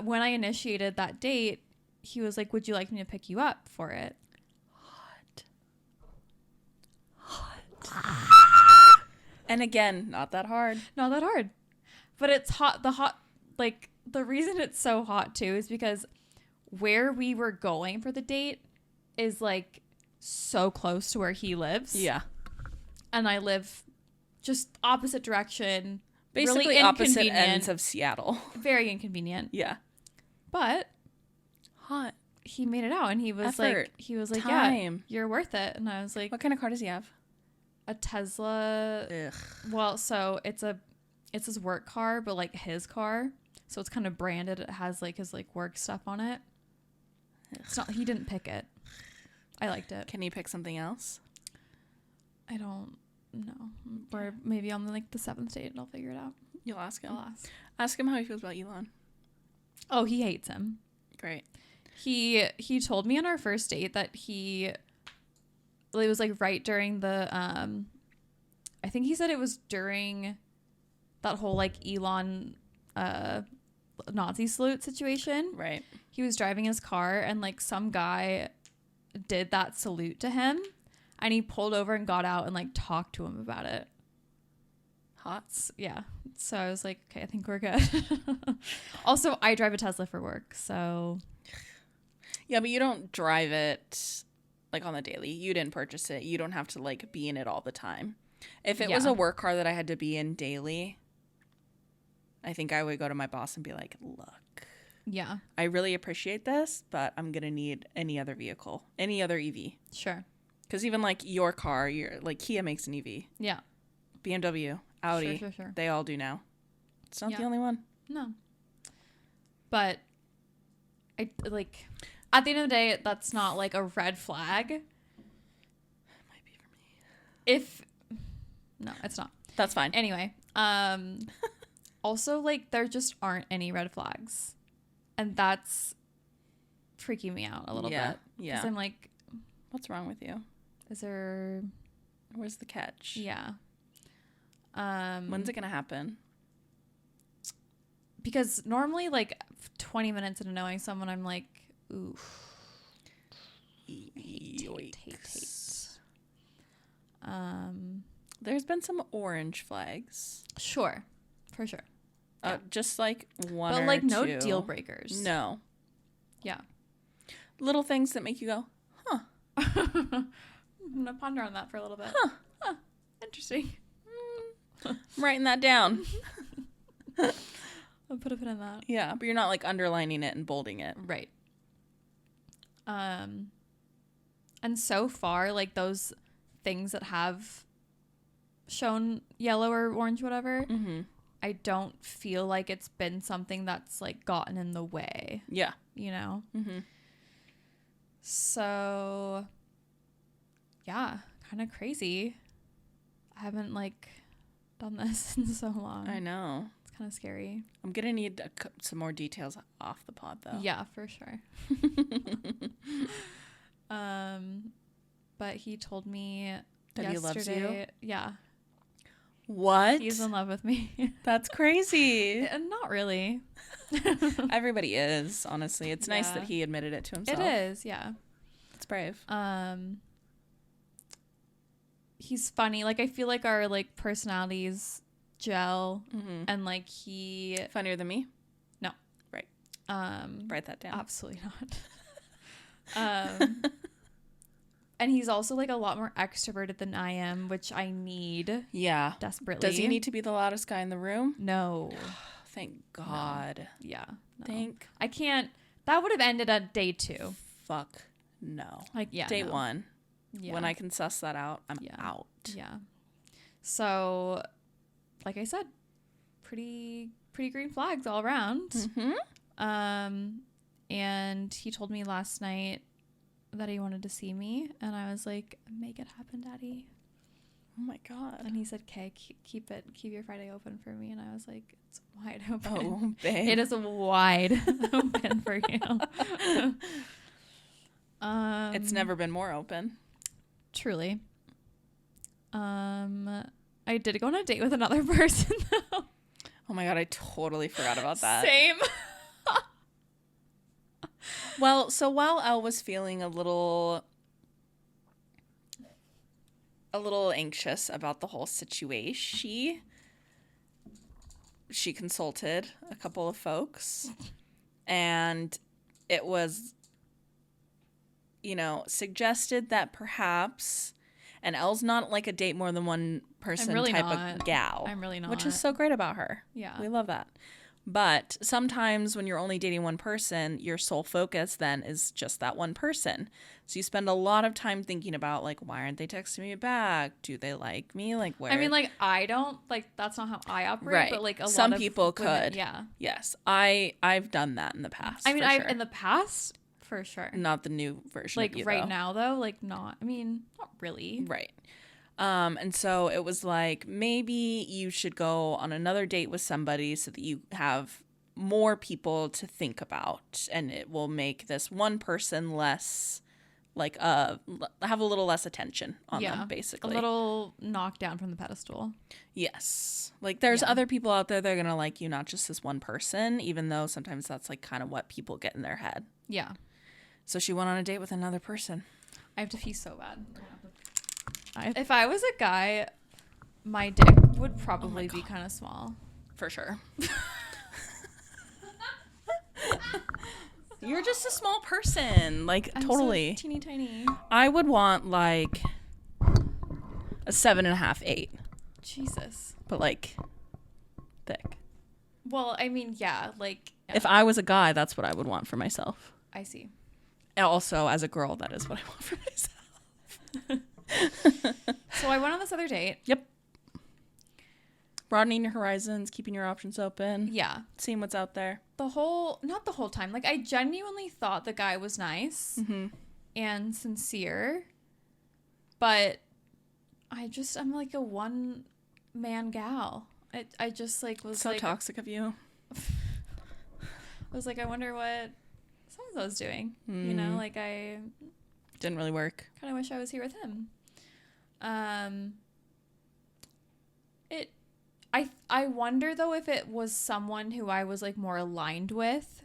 when I initiated that date, he was like, would you like me to pick you up for it? Hot. And again, not that hard. Not that hard. But it's hot. The reason it's so hot too is because where we were going for the date is like so close to where he lives. Yeah. And I live just opposite direction. Basically really opposite inconvenient. ends of Seattle. Very inconvenient. Yeah. But Hot. he made it out and he was Effort. like, Time. yeah, you're worth it. And I was like, What kind of car does he have? a Tesla. Ugh. Well, so it's his work car, but like his car. So it's kind of branded. It has like his like work stuff on it. It's not, he didn't pick it. I liked it. Can you pick something else? I don't know. Or maybe on like the 7th date I'll figure it out. You'll ask him. I'll ask. Ask him how he feels about Elon. Oh, he hates him. Great. He told me on our first date that it was like right during the I think he said it was during that whole like Elon Nazi salute situation. Right. He was driving his car and like some guy did that salute to him, and he pulled over and got out and like talked to him about it. Hot. Yeah. So I was like, okay, I think we're good. Also, I drive a Tesla for work, so Yeah, but you don't drive it like on the daily. You didn't purchase it. You don't have to like be in it all the time. If it was Yeah. a work car that I had to be in daily, I think I would go to my boss and be like, look, yeah, I really appreciate this, but I'm going to need any other vehicle, any other EV. sure. Because even like your car, like Kia makes an EV. Yeah. BMW, Audi, Sure. they all do now. It's not Yeah. the only one. No. But I like at the end of the day, that's not like a red flag. Might be for me. If no, it's not. That's fine. Anyway, also like there just aren't any red flags, and that's freaking me out a little bit. Yeah. Because I'm like, What's wrong with you? is there? Where's the catch? Yeah. When's it going to happen? Because normally, like 20 minutes into knowing someone, I'm like, ooh. Yikes. There's been some orange flags. Sure, for sure. Yeah. Just like one But or like no two. deal breakers. No. Yeah. Little things that make you go, huh. I'm gonna ponder on that for a little bit. Huh. Interesting. I'm writing that down. I'll put a pin in that. Yeah, but you're not like underlining it and bolding it. Right. And so far, like those things that have shown yellow or orange, whatever, Mm-hmm. I don't feel like it's been something that's like gotten in the way, Yeah. you know? Mm-hmm. So, yeah, kind of crazy. I haven't like done this in so long. I know. It's kind of scary. I'm going to need some more details off the pod, though. Yeah, for sure. But he told me That he yesterday. loves you? Yeah, What? he's in love with me. That's crazy. And not really. Everybody is, honestly. It's nice Yeah. that he admitted it to himself. It is, yeah. It's brave. He's funny. Like I feel like our like personalities gel, Mm-hmm. and like he Funnier than me? um Write that down. absolutely not. And he's also like a lot more extroverted than I am, which I need Yeah. desperately. Does he need to be the loudest guy in the room? No. Thank God. Yeah. No. Thank I can't. That would have ended at day 2. fuck no. Like, yeah. Day no. 1. Yeah. When I can suss that out, I'm Yeah. out. Yeah. So, like I said, pretty green flags all around. Mm-hmm. And he told me last night that he wanted to see me, and I was like, "Make it happen, Daddy." Oh my God. And he said, "Okay, keep your Friday open for me." And I was like, "It's wide open." Oh, babe. It is wide open for you. It's never been more open. Truly. I did go on a date with another person though. Oh my God, I totally forgot about that. Same. Well, so while Elle was feeling a little anxious about the whole situation, she consulted a couple of folks, and it was, suggested that perhaps, and Elle's not like a date more than one person really type not. of gal. I'm really not. Which is so great about her. Yeah. We love that. But sometimes when you're only dating one person, your sole focus then is just that one person. So you spend a lot of time thinking about, like, why aren't they texting me back? Do they like me? Like, where? I mean, like, I don't, like, that's not how I operate, Right. but, like, Some lot of people women, could. yeah. Yes. I've done that in the past. I mean, for sure. in the past, for sure. Not the new version Like, of you, right though. now, though, like, not really. Right. And so it was like, maybe you should go on another date with somebody so that you have more people to think about, and it will make this one person less like have a little less attention on them, basically. A little knocked down from the pedestal. Yes. Like there's other people out there that are going to like you, not just this one person, even though sometimes that's like kind of what people get in their head. Yeah. So she went on a date with another person. I have to pee so bad. If I was a guy, my dick would probably be kind of small. For sure. You're just a small person. Like, I'm totally. so teeny tiny. I would want like a 7.5, 8. Jesus. But like thick. Well, I mean, yeah, like. If I was a guy, that's what I would want for myself. I see. And also, as a girl, that is what I want for myself. So I went on this other date. Yep. Broadening your horizons, keeping your options open. Yeah. Seeing what's out there. Not the whole time. Like, I genuinely thought the guy was nice and sincere. But I'm like a one-man gal. I just, like, was so like... toxic of you. I was like, I wonder what so-and-so's doing. You know, like, I... Didn't really work. Kind of wish I was here with him. I wonder though if it was someone who I was like more aligned with,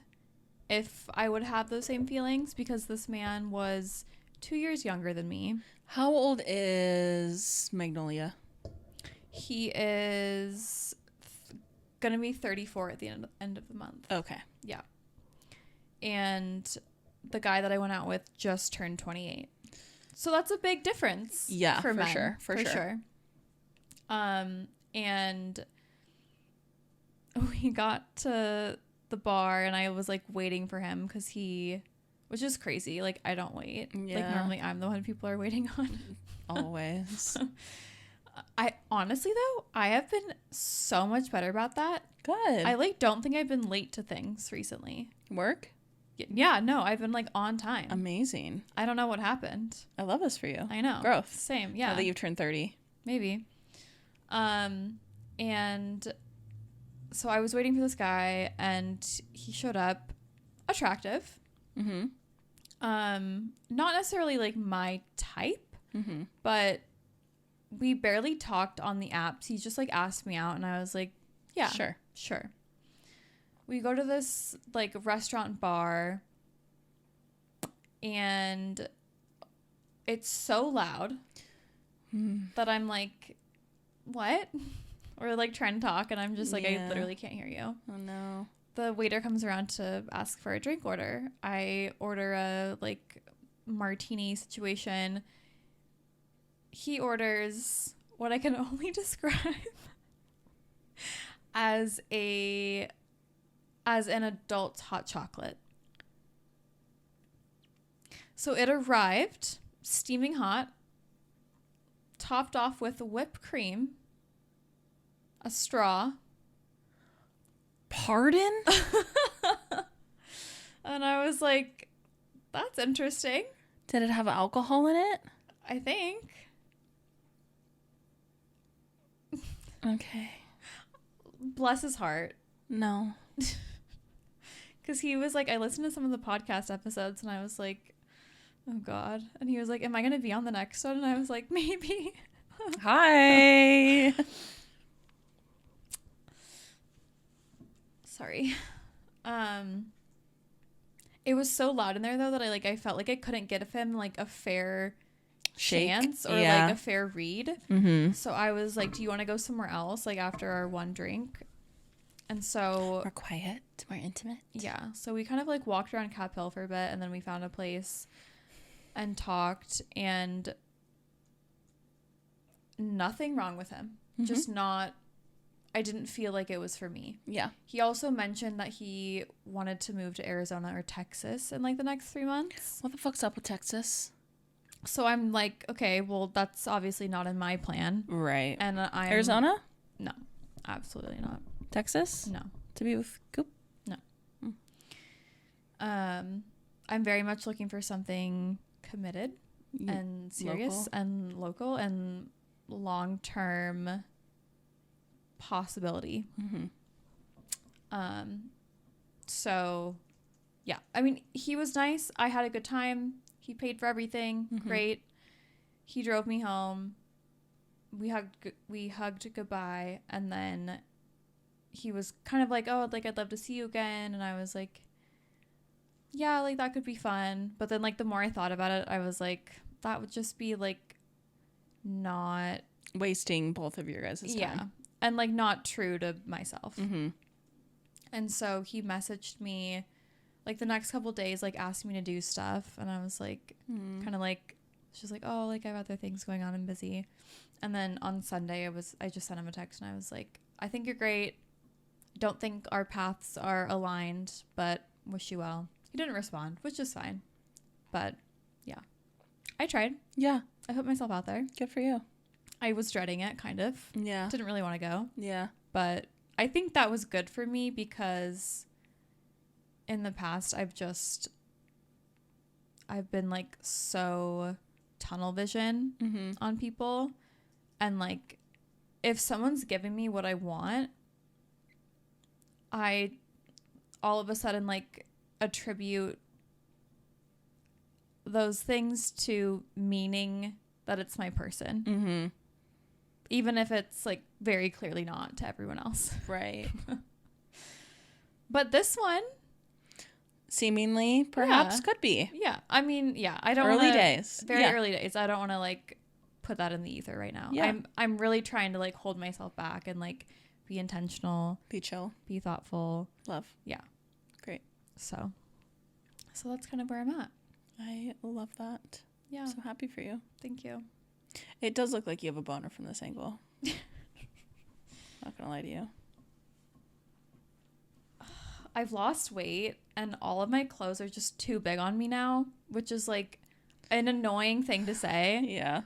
if I would have those same feelings, because this man was 2 years younger than me. How old is Magnolia? He is gonna be 34 at the end of the month. Okay. Yeah. And the guy that I went out with just turned 28. So that's a big difference. Yeah, for men, sure. For sure. And we got to the bar and I was like waiting for him because which is crazy. Like, I don't wait. Yeah. Like, normally I'm the one people are waiting on. Always. I honestly though, I have been so much better about that. Good. I like don't think I've been late to things recently. Work? Yeah, no, I've been like on time. Amazing. I don't know what happened. I love this for you. I know. Growth. Same, yeah. Now that you've turned 30. Maybe. And so I was waiting for this guy and he showed up attractive. Mm-hmm. Not necessarily like my type, but we barely talked on the apps. He just like asked me out and I was like, yeah, sure. We go to this like restaurant bar and it's so loud that I'm like, what? Or like trying to talk and I'm just like, I literally can't hear you. Oh no. The waiter comes around to ask for a drink order. I order a like martini situation. He orders what I can only describe as an adult hot chocolate. So it arrived steaming hot, topped off with whipped cream, a straw. Pardon? And I was like, that's interesting. Did it have alcohol in it? I think. Okay. Bless his heart. No. Because he was like, I listened to some of the podcast episodes and I was like, oh God. And he was like, am I going to be on the next one? And I was like, maybe. Hi. Sorry. It was so loud in there though that I felt like I couldn't get him like a fair chance or like a fair read. So I was like, do you want to go somewhere else like after our one drink? And so more quiet, more intimate. Yeah. So we kind of like walked around Cap Hill for a bit and then we found a place and talked and nothing wrong with him. Just not, I didn't feel like it was for me. Yeah. He also mentioned that he wanted to move to Arizona or Texas in like the next 3 months. What the fuck's up with Texas? So I'm like, okay, well, that's obviously not in my plan. Right. And I'm... Arizona? No, absolutely not. Texas? No. To be with Coop? No. I'm very much looking for something committed and serious and local and long-term possibility. So yeah, I mean, he was nice. I had a good time. He paid for everything. Mhm. Great. He drove me home. We hugged goodbye, and then he was kind of like, oh, like, I'd love to see you again. And I was like, yeah, like, that could be fun. But then, like, the more I thought about it, I was like, that would just be, like, not Wasting both of your guys' time. yeah, and, like, not true to myself. Mm-hmm. And so he messaged me, like, the next couple days, like, asking me to do stuff. And I was like, kind of like, she's like, oh, like, I have other things going on. I'm busy. And then on Sunday, I just sent him a text, and I was like, I think you're great. Don't think our paths are aligned, but wish you well. He didn't respond, which is fine. But yeah, I tried. Yeah. I put myself out there. Good for you. I was dreading it, kind of. Yeah. Didn't really want to go. Yeah. But I think that was good for me because in the past, I've been, like, so tunnel vision on people. And, like, if someone's giving me what I want, I all of a sudden, like, attribute those things to meaning that it's my person. Mm-hmm. Even if it's, like, very clearly not to everyone else. Right. But this one, Seemingly, perhaps, could be. yeah. I mean, yeah. I don't Early wanna, days. Very Yeah. early days. I don't want to, like, put that in the ether right now. Yeah. I'm really trying to, like, hold myself back and, like, be intentional, Be chill. be thoughtful. Love. Yeah. Great. So that's kind of where I'm at. I love that. Yeah. So happy for you. Thank you. It does look like you have a boner from this angle. Not gonna lie to you. I've lost weight and all of my clothes are just too big on me now, which is, like, an annoying thing to say, Yeah.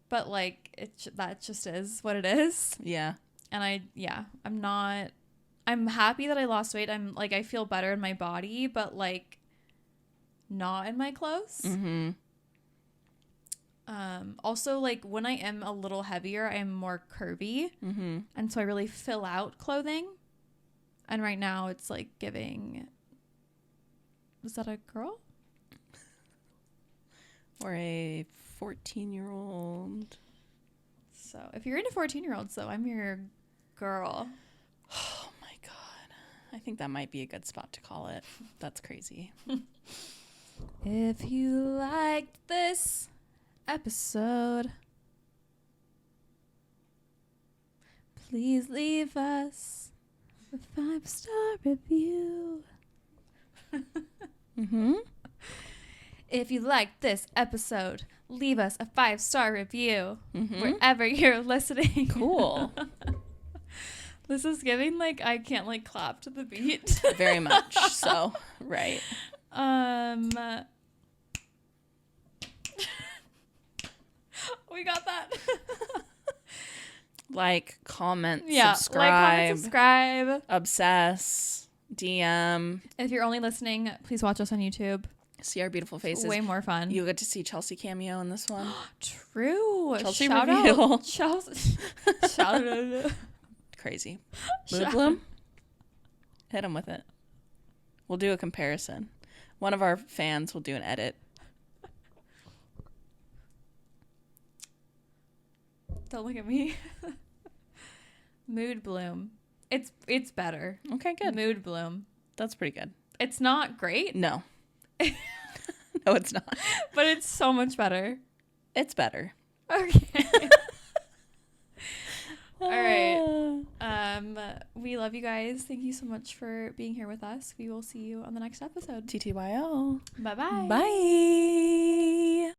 but, like, that just is what it is. Yeah. And I'm happy that I lost weight. I feel better in my body, but, like, not in my clothes. Mm-hmm. Also, like, when I am a little heavier, I am more curvy. Mm-hmm. And so I really fill out clothing. And right now it's, like, giving... Was that a girl? Or a 14-year-old. So if you're into 14-year-olds, though, I'm your girl. Oh, my God. I think that might be a good spot to call it. That's crazy. If you liked this episode, please leave us a 5-star review. Mm-hmm. If you liked this episode, leave us a 5-star review Mm-hmm. wherever you're listening. Cool. This is giving, like, I can't, like, clap to the beat. Very much so. Right. We got that. Like, comment, Yeah, subscribe, like, comment, subscribe. obsess, DM, If you're only listening, please watch us on YouTube. see our beautiful faces. Way more fun. You get to see Chelsea cameo in this one. True. Chelsea Shout reveal. out. Chelsea. Shout out. Crazy. Mood Shout- bloom? Hit him with it. We'll do a comparison. One of our fans will do an edit. Don't look at me. Mood bloom. It's better. Okay, good. Mood bloom. That's pretty good. It's not great, No. No, it's not. but it's so much better. It's better. Okay. All right. We love you guys. Thank you so much for being here with us. We will see you on the next episode. TTYL. Bye-bye. Bye.